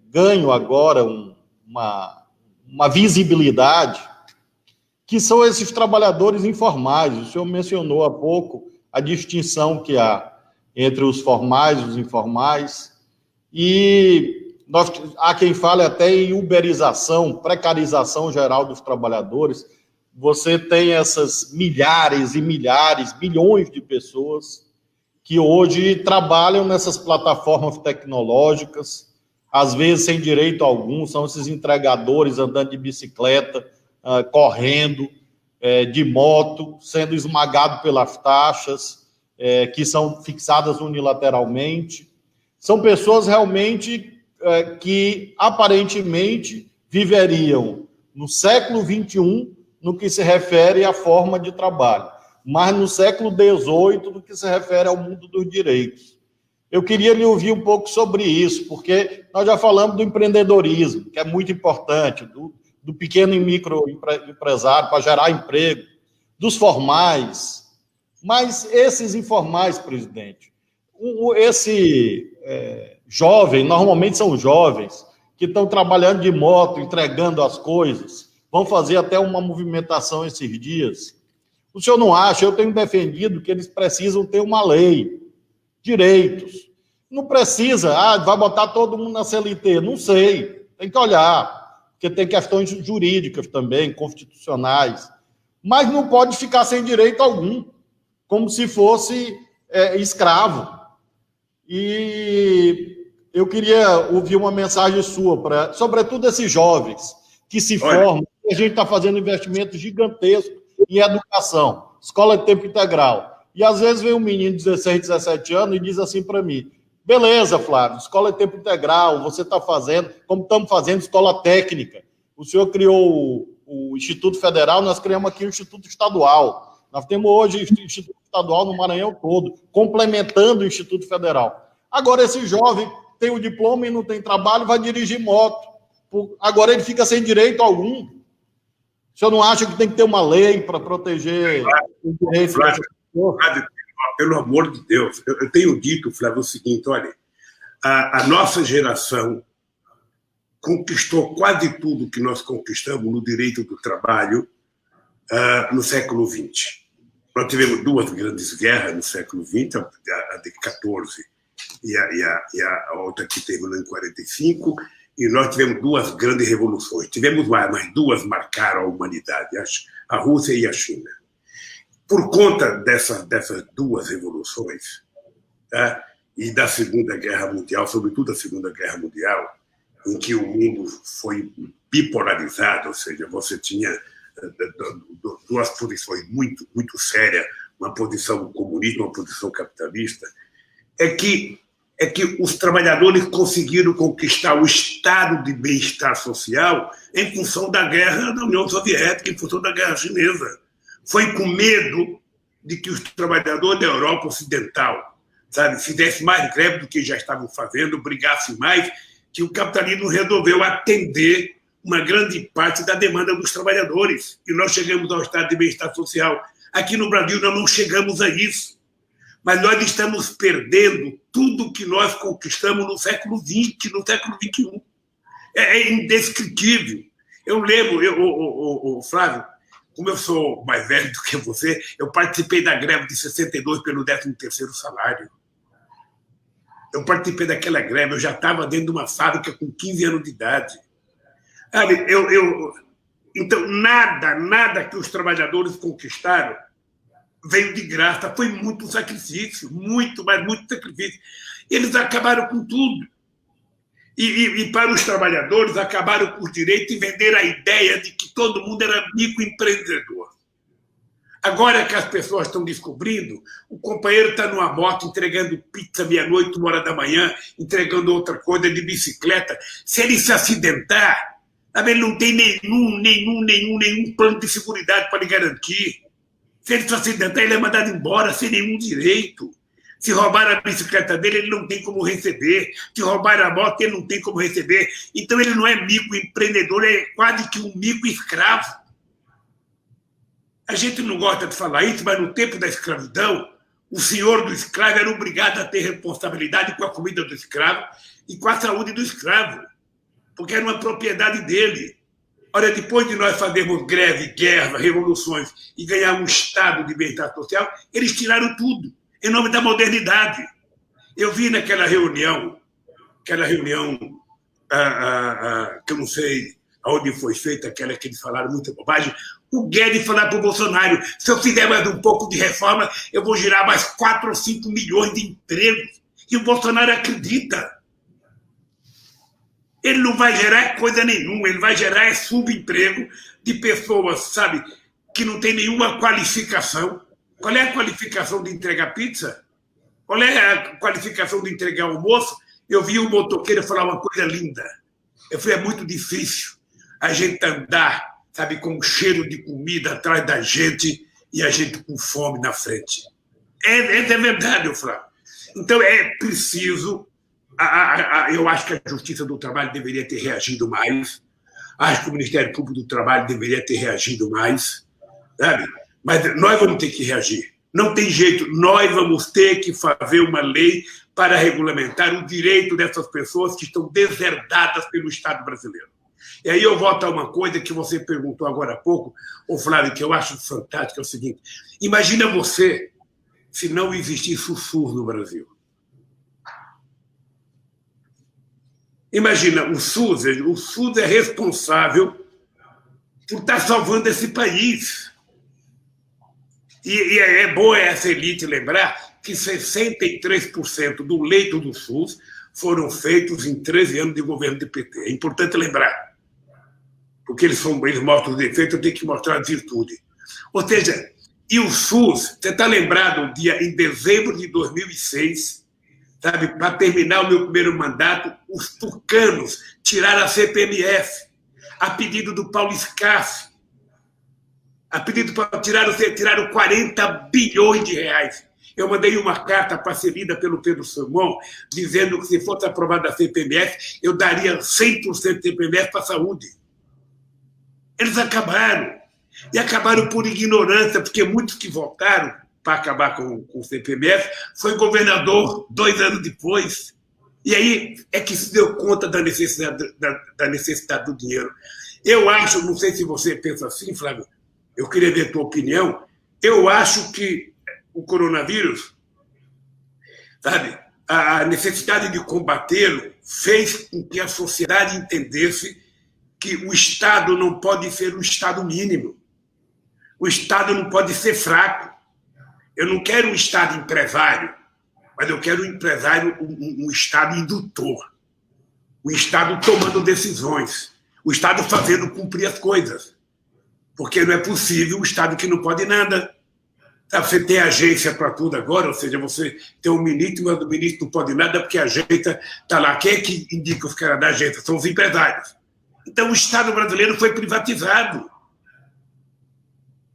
ganho agora uma visibilidade, que são esses trabalhadores informais. O senhor mencionou há pouco a distinção que há entre os formais e os informais, e há quem fale até em uberização, precarização geral dos trabalhadores. Você tem essas milhares e milhares, bilhões de pessoas que hoje trabalham nessas plataformas tecnológicas, às vezes sem direito algum, são esses entregadores andando de bicicleta, correndo, de moto, sendo esmagado pelas taxas, que são fixadas unilateralmente. São pessoas realmente que aparentemente viveriam no século XXI no que se refere à forma de trabalho, mas no século XVIII no que se refere ao mundo dos direitos. Eu queria lhe ouvir um pouco sobre isso, porque nós já falamos do empreendedorismo, que é muito importante, do pequeno e microempresário para gerar emprego, dos formais, mas esses informais, presidente, jovem, normalmente são jovens, que estão trabalhando de moto, entregando as coisas, vão fazer até uma movimentação esses dias. O senhor não acha? Eu tenho defendido que eles precisam ter uma lei, direitos. Não precisa, vai botar todo mundo na CLT. Não sei, tem que olhar, porque tem questões jurídicas também, constitucionais. Mas não pode ficar sem direito algum, como se fosse escravo. E eu queria ouvir uma mensagem sua, sobretudo esses jovens que se formam. A gente está fazendo investimento gigantesco em educação, escola de tempo integral. E às vezes vem um menino de 16, 17 anos e diz assim para mim: beleza, Flávio, escola de tempo integral, você está fazendo, como estamos fazendo escola técnica. O senhor criou o Instituto Federal, nós criamos aqui o Instituto Estadual. Nós temos hoje o Instituto Estadual no Maranhão todo, complementando o Instituto Federal. Agora, esse jovem tem o diploma e não tem trabalho, vai dirigir moto. Agora ele fica sem direito algum. O senhor não acha que tem que ter uma lei para proteger o direito dessa pessoa? Pelo amor de Deus, eu tenho dito, Flávio, o seguinte: olha, a nossa geração conquistou quase tudo que nós conquistamos no direito do trabalho no século XX. Nós tivemos duas grandes guerras no século XX, a de 14 e a outra que teve em 45, e nós tivemos duas grandes revoluções. Tivemos mais, mas duas marcaram a humanidade, a Rússia e a China. Por conta dessas duas revoluções, tá? E da Segunda Guerra Mundial, sobretudo a Segunda Guerra Mundial, em que o mundo foi bipolarizado, ou seja, você tinha duas posições muito, muito sérias, uma posição comunista, uma posição capitalista, é que os trabalhadores conseguiram conquistar o estado de bem-estar social em função da guerra da União Soviética, em função da guerra chinesa. Foi com medo de que os trabalhadores da Europa Ocidental, sabe, fizessem mais greve do que já estavam fazendo, brigassem mais, que o capitalismo resolveu atender uma grande parte da demanda dos trabalhadores. E nós chegamos ao estado de bem-estar social. Aqui no Brasil nós não chegamos a isso. Mas nós estamos perdendo tudo que nós conquistamos no século XX, no século XXI. É indescritível. Eu lembro, Flávio, como eu sou mais velho do que você, eu participei da greve de 62 pelo 13º salário. Eu participei daquela greve, eu já estava dentro de uma fábrica com 15 anos de idade. Então, nada que os trabalhadores conquistaram veio de graça, foi muito sacrifício, muito, mas muito sacrifício. Eles acabaram com tudo. E para os trabalhadores, acabaram com o direito e venderam a ideia de que todo mundo era microempreendedor. Agora que as pessoas estão descobrindo, o companheiro está numa moto entregando pizza meia-noite, 1h da manhã, entregando outra coisa de bicicleta. Se ele se acidentar, ele não tem nenhum plano de seguridade para lhe garantir. Se ele se acidentar, ele é mandado embora sem nenhum direito. Se roubar a bicicleta dele, ele não tem como receber. Se roubar a moto, ele não tem como receber. Então, ele não é microempreendedor, é quase que um microescravo. A gente não gosta de falar isso, mas no tempo da escravidão, o senhor do escravo era obrigado a ter responsabilidade com a comida do escravo e com a saúde do escravo, porque era uma propriedade dele. Olha, depois de nós fazermos greve, guerra, revoluções e ganhar um estado de bem-estar social, eles tiraram tudo, em nome da modernidade. Eu vi naquela reunião, que eu não sei aonde foi feita, aquela que eles falaram muita bobagem, o Guedes falar para o Bolsonaro, se eu fizer mais um pouco de reforma, eu vou gerar mais 4 ou 5 milhões de empregos. E o Bolsonaro acredita. Ele não vai gerar coisa nenhuma, ele vai gerar subemprego de pessoas, sabe, que não tem nenhuma qualificação. Qual é a qualificação de entregar pizza? Qual é a qualificação de entregar almoço? Eu vi um motoqueiro falar uma coisa linda. Eu falei, é muito difícil a gente andar, sabe, com um cheiro de comida atrás da gente e a gente com fome na frente. É verdade, eu falo. Então, é preciso... Eu acho que a Justiça do Trabalho deveria ter reagido mais. Acho que o Ministério Público do Trabalho deveria ter reagido mais. Sabe? Mas nós vamos ter que reagir. Não tem jeito. Nós vamos ter que fazer uma lei para regulamentar o direito dessas pessoas que estão deserdadas pelo Estado brasileiro. E aí eu volto a uma coisa que você perguntou agora há pouco, ô Flávio, que eu acho fantástico, é o seguinte. Imagina você se não existisse o SUS no Brasil. Imagina, o SUS é responsável por estar salvando esse país. E é bom essa elite lembrar que 63% do leito do SUS foram feitos em 13 anos de governo do PT. É importante lembrar. Porque eles mostram os defeitos, eu tenho que mostrar as virtudes. Ou seja, e o SUS, você está lembrado, em dezembro de 2006, sabe, para terminar o meu primeiro mandato, os tucanos tiraram a CPMF, a pedido do Paulo Scaff, a pedido para tiraram 40 bilhões de reais. Eu mandei uma carta para ser lida pelo Pedro Simão, dizendo que se fosse aprovada a CPMF, eu daria 100% de CPMF para a saúde. Eles acabaram. E acabaram por ignorância, porque muitos que votaram para acabar com o CPMF foi governador 2 anos depois. E aí é que se deu conta da necessidade do dinheiro. Eu acho, não sei se você pensa assim, Flávio, eu queria ver a tua opinião, eu acho que o coronavírus, sabe, a necessidade de combatê-lo fez com que a sociedade entendesse que o Estado não pode ser um Estado mínimo. O Estado não pode ser fraco. Eu não quero um Estado empresário, mas eu quero um Estado indutor. O Estado tomando decisões. O Estado fazendo cumprir as coisas. Porque não é possível um Estado que não pode nada. Você tem agência para tudo agora, ou seja, você tem um ministro, mas o ministro não pode nada porque a agência está lá. Quem é que indica os caras da agência? São os empresários. Então o Estado brasileiro foi privatizado.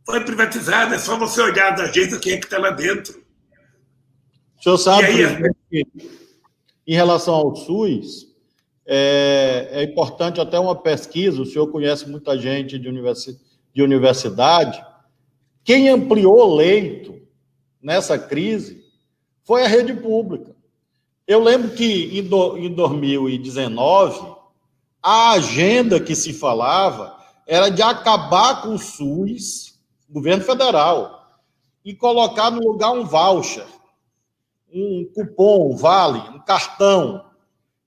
Foi privatizado, é só você olhar da agência quem é que está lá dentro. O senhor sabe, aí, em relação ao SUS, é importante até uma pesquisa, o senhor conhece muita gente de universidade, quem ampliou leito nessa crise foi a rede pública. Eu lembro que em 2019, a agenda que se falava era de acabar com o SUS, governo federal, e colocar no lugar um voucher, um cupom, um vale, um cartão,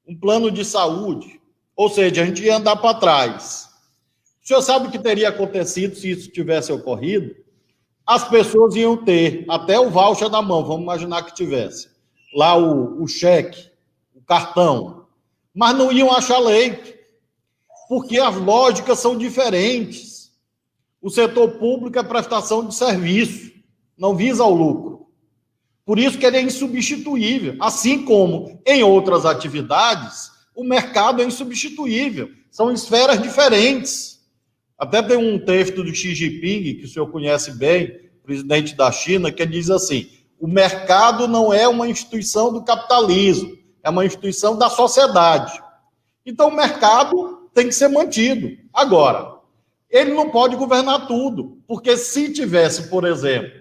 um plano de saúde. Ou seja, a gente ia andar para trás. O senhor sabe o que teria acontecido se isso tivesse ocorrido? As pessoas iam ter até o voucher na mão, vamos imaginar que tivesse. Lá o cheque, o cartão. Mas não iam achar leito, porque as lógicas são diferentes. O setor público é prestação de serviço, não visa o lucro. Por isso que ele é insubstituível. Assim como em outras atividades, o mercado é insubstituível. São esferas diferentes. Até tem um texto do Xi Jinping, que o senhor conhece bem, presidente da China, que diz assim: o mercado não é uma instituição do capitalismo, é uma instituição da sociedade. Então, o mercado tem que ser mantido. Agora, ele não pode governar tudo, porque se tivesse, por exemplo,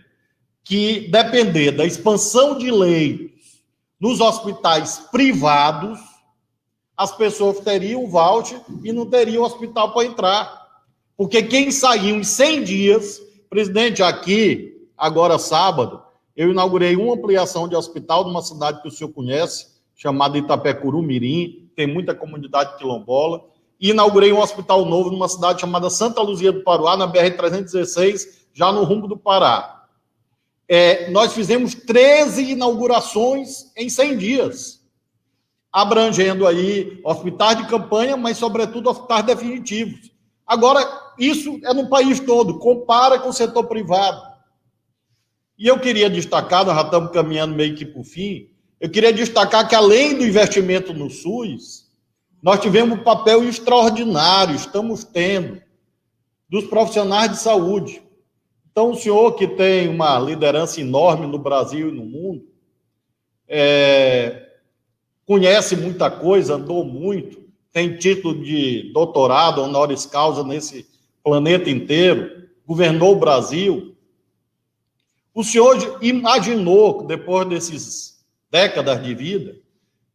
que depender da expansão de leitos nos hospitais privados, as pessoas teriam o voucher e não teriam hospital para entrar. Porque quem saiu em 100 dias, presidente, aqui, agora sábado, eu inaugurei uma ampliação de hospital numa cidade que o senhor conhece, chamada Itapecuru Mirim, tem muita comunidade quilombola, e inaugurei um hospital novo numa cidade chamada Santa Luzia do Paruá, na BR-316, já no rumo do Pará. Nós fizemos 13 inaugurações em 100 dias, abrangendo aí hospitais de campanha, mas, sobretudo, hospitais definitivos. Agora, isso é no país todo, compara com o setor privado. E eu queria destacar, nós já estamos caminhando meio que para o fim, eu queria destacar que, além do investimento no SUS, nós tivemos um papel extraordinário, estamos tendo, dos profissionais de saúde. Então, o senhor que tem uma liderança enorme no Brasil e no mundo, conhece muita coisa, andou muito, tem título de doutorado, honoris causa nesse planeta inteiro, governou o Brasil. O senhor imaginou, depois dessas décadas de vida,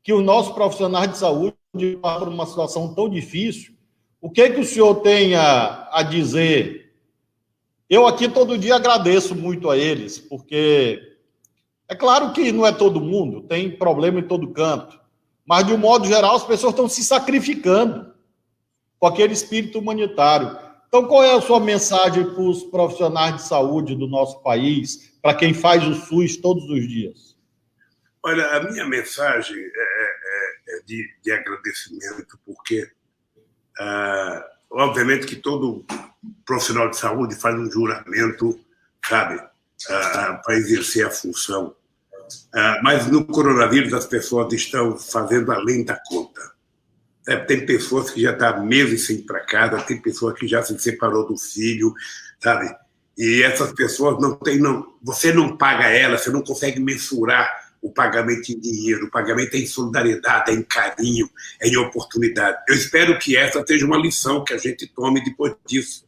que os nossos profissionais de saúde passaram por uma situação tão difícil? O que o senhor tem a dizer? Eu aqui todo dia agradeço muito a eles, porque é claro que não é todo mundo, tem problema em todo canto, mas, de um modo geral, as pessoas estão se sacrificando com aquele espírito humanitário. Então, qual é a sua mensagem para os profissionais de saúde do nosso país, para quem faz o SUS todos os dias? Olha, a minha mensagem é de agradecimento, porque, obviamente, que todo profissional de saúde faz um juramento, sabe, para exercer a função. Mas no coronavírus as pessoas estão fazendo além da conta. Tem pessoas que já estão meses sem ir para casa, tem pessoas que já se separou do filho, sabe? E essas pessoas você não paga elas, você não consegue mensurar o pagamento em dinheiro, o pagamento é em solidariedade, é em carinho, é em oportunidade. Eu espero que essa seja uma lição que a gente tome depois disso.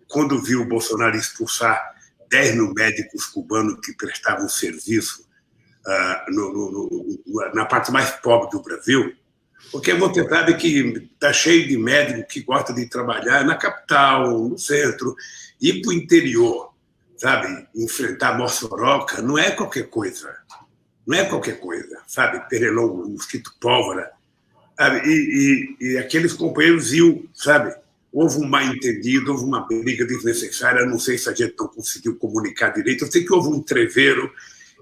Quando vi o Bolsonaro expulsar 10 mil médicos cubanos que prestavam serviço na parte mais pobre do Brasil, porque você sabe que está cheio de médico que gosta de trabalhar na capital, no centro, ir para o interior, sabe? Enfrentar Mossoró não é qualquer coisa. Não é qualquer coisa, sabe? Pernilongo, mosquito pólvora. Sabe? E aqueles companheiros iam, sabe? Houve um mal-entendido, houve uma briga desnecessária, não sei se a gente não conseguiu comunicar direito, eu sei que houve um treveiro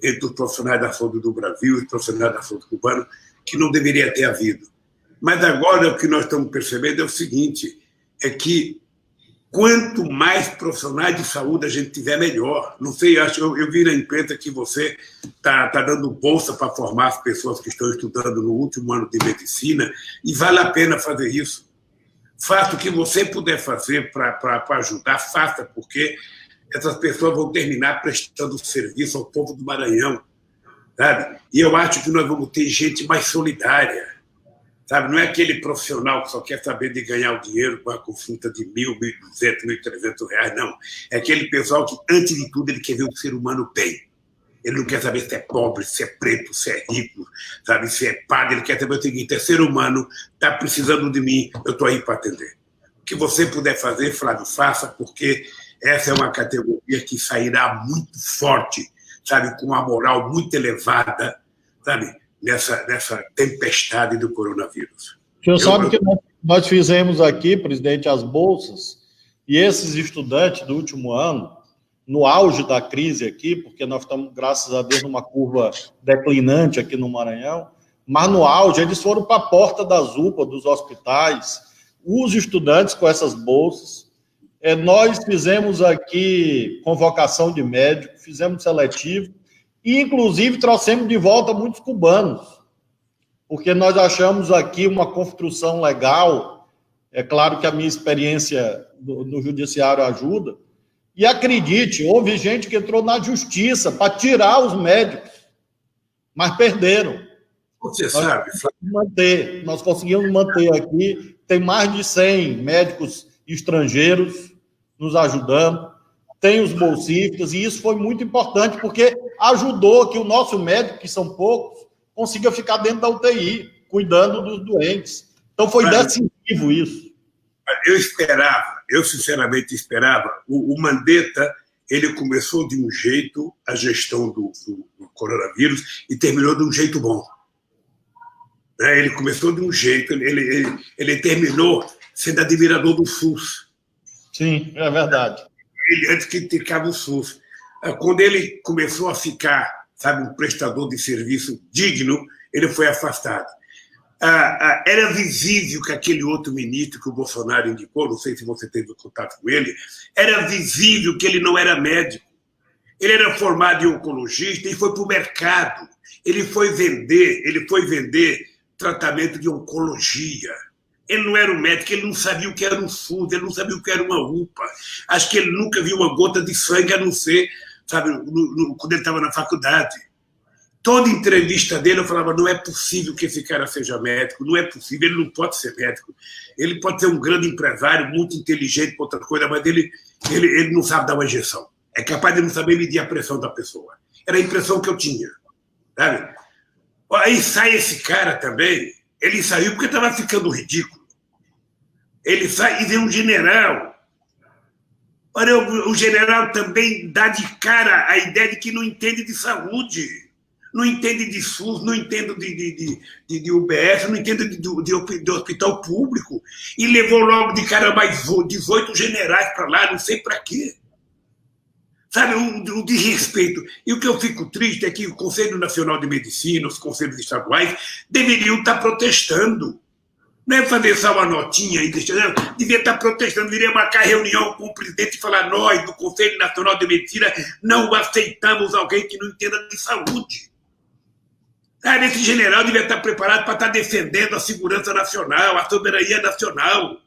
entre os profissionais da saúde do Brasil e os profissionais da saúde cubana que não deveria ter havido. Mas agora o que nós estamos percebendo é o seguinte, é que quanto mais profissionais de saúde a gente tiver, melhor. Não sei, eu vi na imprensa que você está dando bolsa para formar as pessoas que estão estudando no último ano de medicina, e vale a pena fazer isso. Faça o que você puder fazer para ajudar, faça, porque essas pessoas vão terminar prestando serviço ao povo do Maranhão, sabe? E eu acho que nós vamos ter gente mais solidária, sabe? Não é aquele profissional que só quer saber de ganhar o dinheiro com a consulta de R$1.000, R$1.200, R$1.300, não. É aquele pessoal que, antes de tudo, ele quer ver o ser humano bem. Ele não quer saber se é pobre, se é preto, se é rico, sabe? Se é padre. Ele quer saber o seguinte, é ser humano, está precisando de mim, eu estou aí para atender. O que você puder fazer, Flávio, faça, porque essa é uma categoria que sairá muito forte, sabe? Com uma moral muito elevada, sabe? Nessa tempestade do coronavírus. O senhor sabe que nós fizemos aqui, presidente, as bolsas, e esses estudantes do último ano, no auge da crise aqui, porque nós estamos, graças a Deus, numa curva declinante aqui no Maranhão, mas no auge, eles foram para a porta das UPA, dos hospitais, os estudantes com essas bolsas. Nós fizemos aqui convocação de médico, fizemos seletivo, e, inclusive, trouxemos de volta muitos cubanos, porque nós achamos aqui uma construção legal. É claro que a minha experiência no judiciário ajuda, e acredite, houve gente que entrou na justiça para tirar os médicos, mas perderam. Você sabe, nós conseguimos manter aqui, tem mais de 100 médicos estrangeiros nos ajudando, tem os bolsistas, e isso foi muito importante, porque ajudou que o nosso médico, que são poucos, consiga ficar dentro da UTI, cuidando dos doentes. Então, foi decisivo isso. Eu sinceramente esperava. O Mandetta, ele começou de um jeito, a gestão do coronavírus, e terminou de um jeito bom. Ele começou de um jeito, ele terminou sendo admirador do SUS. Sim, é verdade. Ele antes criticava o SUS. Quando ele começou a ficar, sabe, um prestador de serviço digno, ele foi afastado. Era visível que aquele outro ministro que o Bolsonaro indicou, não sei se você teve contato com ele, era visível que ele não era médico. Ele era formado em oncologista e foi para o mercado. Ele foi vender tratamento de oncologia. Ele não era um médico, ele não sabia o que era um SUS, ele não sabia o que era uma UPA. Acho que ele nunca viu uma gota de sangue, a não ser, sabe, quando ele estava na faculdade. Toda entrevista dele eu falava, não é possível que esse cara seja médico, não é possível, ele não pode ser médico. Ele pode ser um grande empresário, muito inteligente, outra coisa, mas ele não sabe dar uma injeção. É capaz de não saber medir a pressão da pessoa. Era a impressão que eu tinha, sabe? Aí sai esse cara também, ele saiu porque estava ficando ridículo. Ele sai e vem um general. Olha, o general também dá de cara a ideia de que não entende de saúde, não entende de SUS, não entende de UBS, não entende de hospital público. E levou logo de cara mais 18 generais para lá, não sei para quê. Sabe, o desrespeito. E o que eu fico triste é que o Conselho Nacional de Medicina, os conselhos estaduais, deveriam estar protestando. Não é fazer só uma notinha e deixar. Devia estar protestando, deveria marcar reunião com o presidente e falar: nós, do Conselho Nacional de Medicina, não aceitamos alguém que não entenda de saúde. Sabe, esse general devia estar preparado para estar defendendo a segurança nacional, a soberania nacional.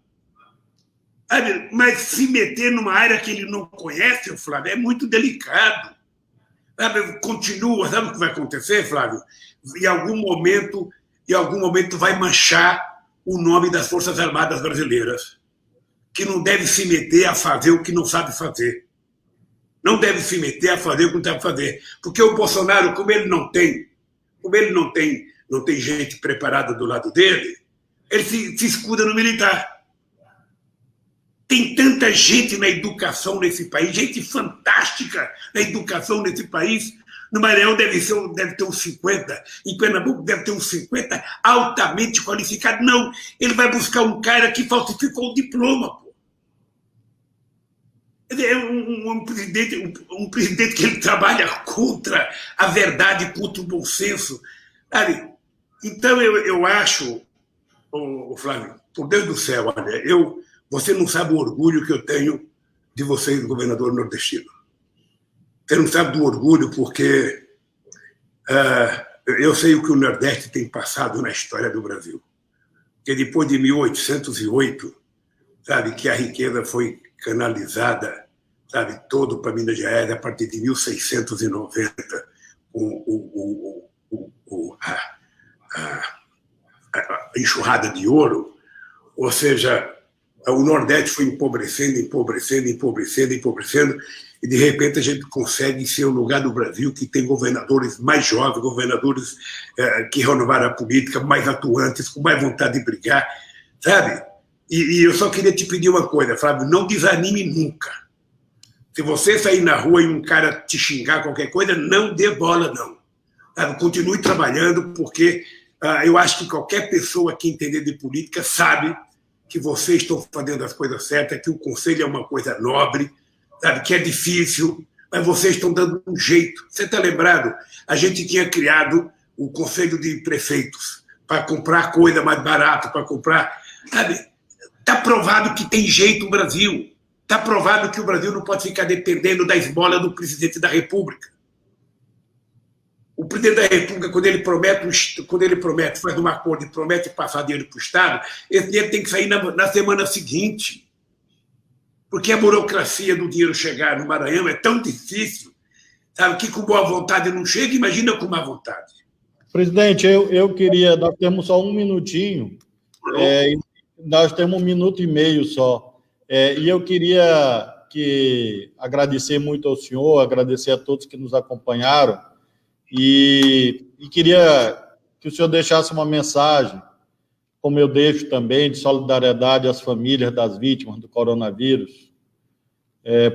Mas se meter numa área que ele não conhece, Flávio, é muito delicado. Sabe, continua, sabe o que vai acontecer, Flávio? Em algum momento vai manchar o nome das Forças Armadas Brasileiras, que não deve se meter a fazer o que não sabe fazer. não deve se meter a fazer o que não deve fazer. Porque o Bolsonaro, como ele não tem gente preparada do lado dele, ele se escuda no militar. Tem tanta gente na educação nesse país, gente fantástica na educação nesse país. No Maranhão deve ter uns 50, em Pernambuco deve ter uns 50 altamente qualificados. Não, ele vai buscar um cara que falsificou o diploma, pô. É um presidente que ele trabalha contra a verdade, contra o bom senso. Sabe? Então, eu acho, Flávio, por Deus do céu, olha, você não sabe o orgulho que eu tenho de vocês, governador nordestino. Você não sabe do orgulho porque eu sei o que o Nordeste tem passado na história do Brasil. Porque depois de 1808, sabe, que a riqueza foi canalizada, sabe, todo para Minas Gerais a partir de 1690, a enxurrada de ouro, ou seja, o Nordeste foi empobrecendo, e de repente a gente consegue ser o lugar do Brasil que tem governadores mais jovens, governadores que renovaram a política, mais atuantes, com mais vontade de brigar, sabe? E eu só queria te pedir uma coisa, Flávio, não desanime nunca. Se você sair na rua e um cara te xingar qualquer coisa, não dê bola, não. Sabe? Continue trabalhando, porque eu acho que qualquer pessoa que entender de política sabe que vocês estão fazendo as coisas certas, que o conselho é uma coisa nobre, sabe? Que é difícil, mas vocês estão dando um jeito. Você está lembrado? A gente tinha criado o conselho de prefeitos para comprar coisa mais barata, para comprar... Sabe? Está provado que tem jeito o Brasil. Está provado que o Brasil não pode ficar dependendo da esmola do presidente da República. O presidente da República, quando ele promete, faz um acordo e promete passar dinheiro para o Estado, esse dinheiro tem que sair na semana seguinte. Porque a burocracia do dinheiro chegar no Maranhão é tão difícil, sabe, que com boa vontade não chega, imagina com má vontade. Presidente, eu queria, nós temos só um minutinho, nós temos 1 minuto e meio só. E eu queria agradecer muito ao senhor, agradecer a todos que nos acompanharam, e queria que o senhor deixasse uma mensagem, como eu deixo também, de solidariedade às famílias das vítimas do coronavírus,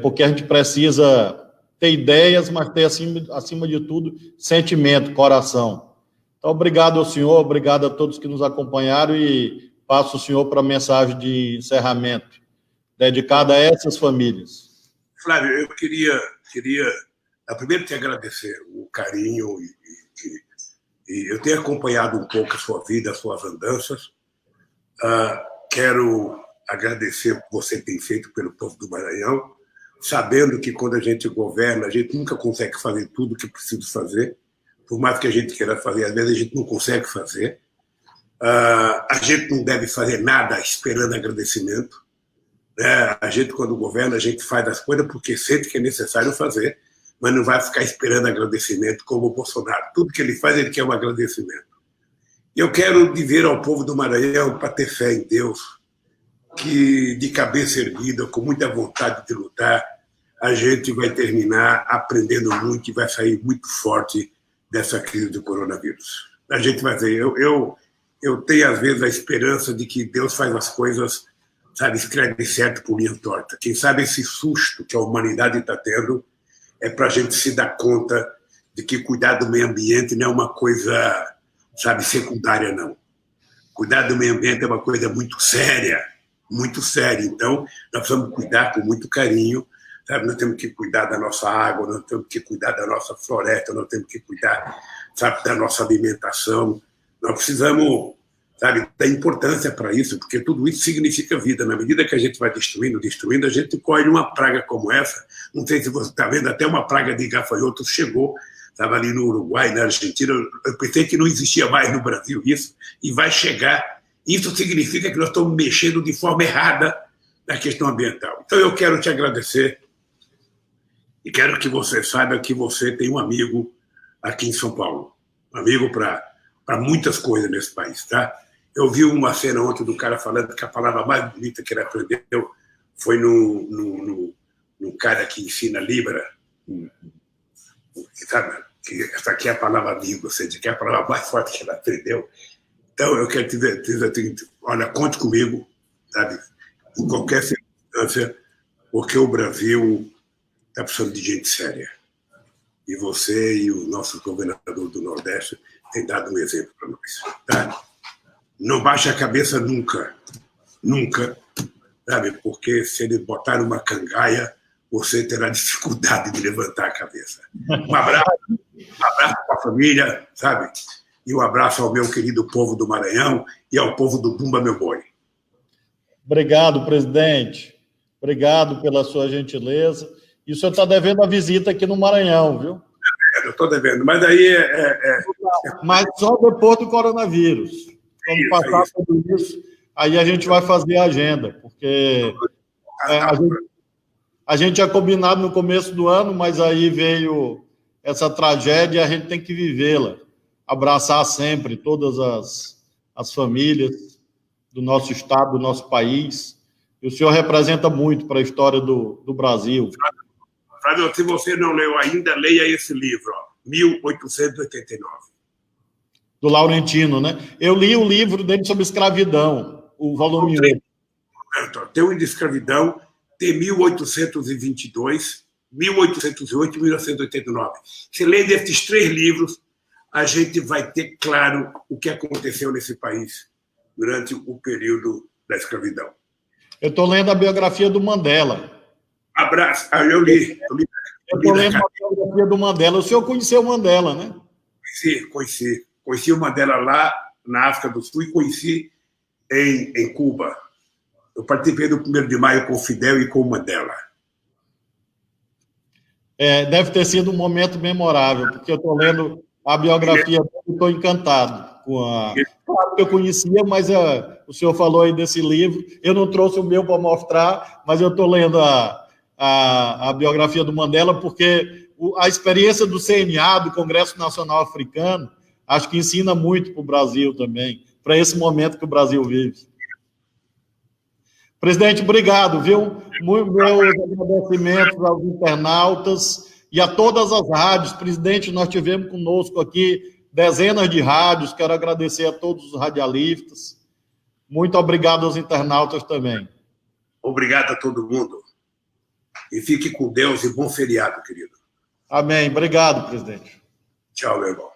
porque a gente precisa ter ideias, mas ter, acima de tudo, sentimento, coração. Então, obrigado ao senhor, obrigado a todos que nos acompanharam, e passo o senhor para a mensagem de encerramento, dedicada a essas famílias. Flávio, eu queria primeiro te agradecer o carinho, e eu tenho acompanhado um pouco a sua vida, as suas andanças. Quero agradecer o que você tem feito pelo povo do Maranhão, sabendo que quando a gente governa, a gente nunca consegue fazer tudo o que precisa fazer, por mais que a gente queira fazer, às vezes a gente não consegue fazer. A gente não deve fazer nada esperando agradecimento. A gente, quando governa, a gente faz as coisas porque sente que é necessário fazer, mas não vai ficar esperando agradecimento como o Bolsonaro. Tudo que ele faz, ele quer um agradecimento. E eu quero dizer ao povo do Maranhão para ter fé em Deus, que de cabeça erguida, com muita vontade de lutar, a gente vai terminar aprendendo muito e vai sair muito forte dessa crise do coronavírus. A gente vai ver. Eu tenho, às vezes, a esperança de que Deus faz as coisas, sabe, escreve certo por linha torta. Quem sabe esse susto que a humanidade está tendo é para a gente se dar conta de que cuidar do meio ambiente não é uma coisa, sabe, secundária, não. Cuidar do meio ambiente é uma coisa muito séria, muito séria. Então, nós precisamos cuidar com muito carinho, sabe? Nós temos que cuidar da nossa água, nós temos que cuidar da nossa floresta, nós temos que cuidar, sabe, da nossa alimentação. Nós precisamos, sabe, dar importância para isso, porque tudo isso significa vida. Na medida que a gente vai destruindo, a gente colhe uma praga como essa. Não sei se você está vendo, até uma praga de gafanhotos chegou, estava ali no Uruguai, na Argentina. Eu pensei que não existia mais no Brasil isso, e vai chegar. Isso significa que nós estamos mexendo de forma errada na questão ambiental. Então, eu quero te agradecer e quero que você saiba que você tem um amigo aqui em São Paulo. Um amigo para muitas coisas nesse país, tá? Eu vi uma cena ontem do cara falando que a palavra mais bonita que ele aprendeu foi no cara que ensina Libra, sabe, que essa aqui é a palavra amigo, ou seja, que é a palavra mais forte que ela aprendeu. Então, eu quero dizer o seguinte, olha, conte comigo, sabe, em qualquer circunstância, porque o Brasil está precisando de gente séria. E você e o nosso governador do Nordeste têm dado um exemplo para nós. Tá? Não baixe a cabeça nunca, nunca, sabe? Porque se eles botarem uma cangaia, você terá dificuldade de levantar a cabeça. Um abraço para a família, sabe? E um abraço ao meu querido povo do Maranhão e ao povo do Bumba Meu Boi. Obrigado, presidente. Obrigado pela sua gentileza. E o senhor está devendo a visita aqui no Maranhão, viu? Eu estou devendo, mas daí Mas só depois do coronavírus. Quando passar tudo isso, aí a gente vai fazer a agenda, porque a gente tinha combinado no começo do ano, mas aí veio essa tragédia e a gente tem que vivê-la. Abraçar sempre todas as famílias do nosso estado, do nosso país. E o senhor representa muito para a história do Brasil. Flávio, se você não leu ainda, leia esse livro, ó, 1889. Do Laurentino, né? Eu li o livro dele sobre escravidão, o volume 1. Tem um de escravidão, tem 1822, 1808 e 1989. Se lê desses 3 livros, a gente vai ter claro o que aconteceu nesse país durante o período da escravidão. Eu estou lendo a biografia do Mandela. Abraço. Eu li. Eu estou lendo a biografia do Mandela. O senhor conheceu o Mandela, né? Conheci. Conheci o Mandela lá na África do Sul e conheci em Cuba. Eu participei do 1º de maio com o Fidel e com o Mandela. Deve ter sido um momento memorável, porque eu estou lendo a biografia dele e estou encantado com a... Claro que eu conhecia, mas o senhor falou aí desse livro. Eu não trouxe o meu para mostrar, mas eu estou lendo a biografia do Mandela, porque a experiência do CNA, do Congresso Nacional Africano, acho que ensina muito para o Brasil também, para esse momento que o Brasil vive. Presidente, obrigado, viu? Meus agradecimentos aos internautas e a todas as rádios. Presidente, nós tivemos conosco aqui dezenas de rádios, quero agradecer a todos os radialistas. Muito obrigado aos internautas também. Obrigado a todo mundo. E fique com Deus e bom feriado, querido. Amém. Obrigado, presidente. Tchau, meu irmão.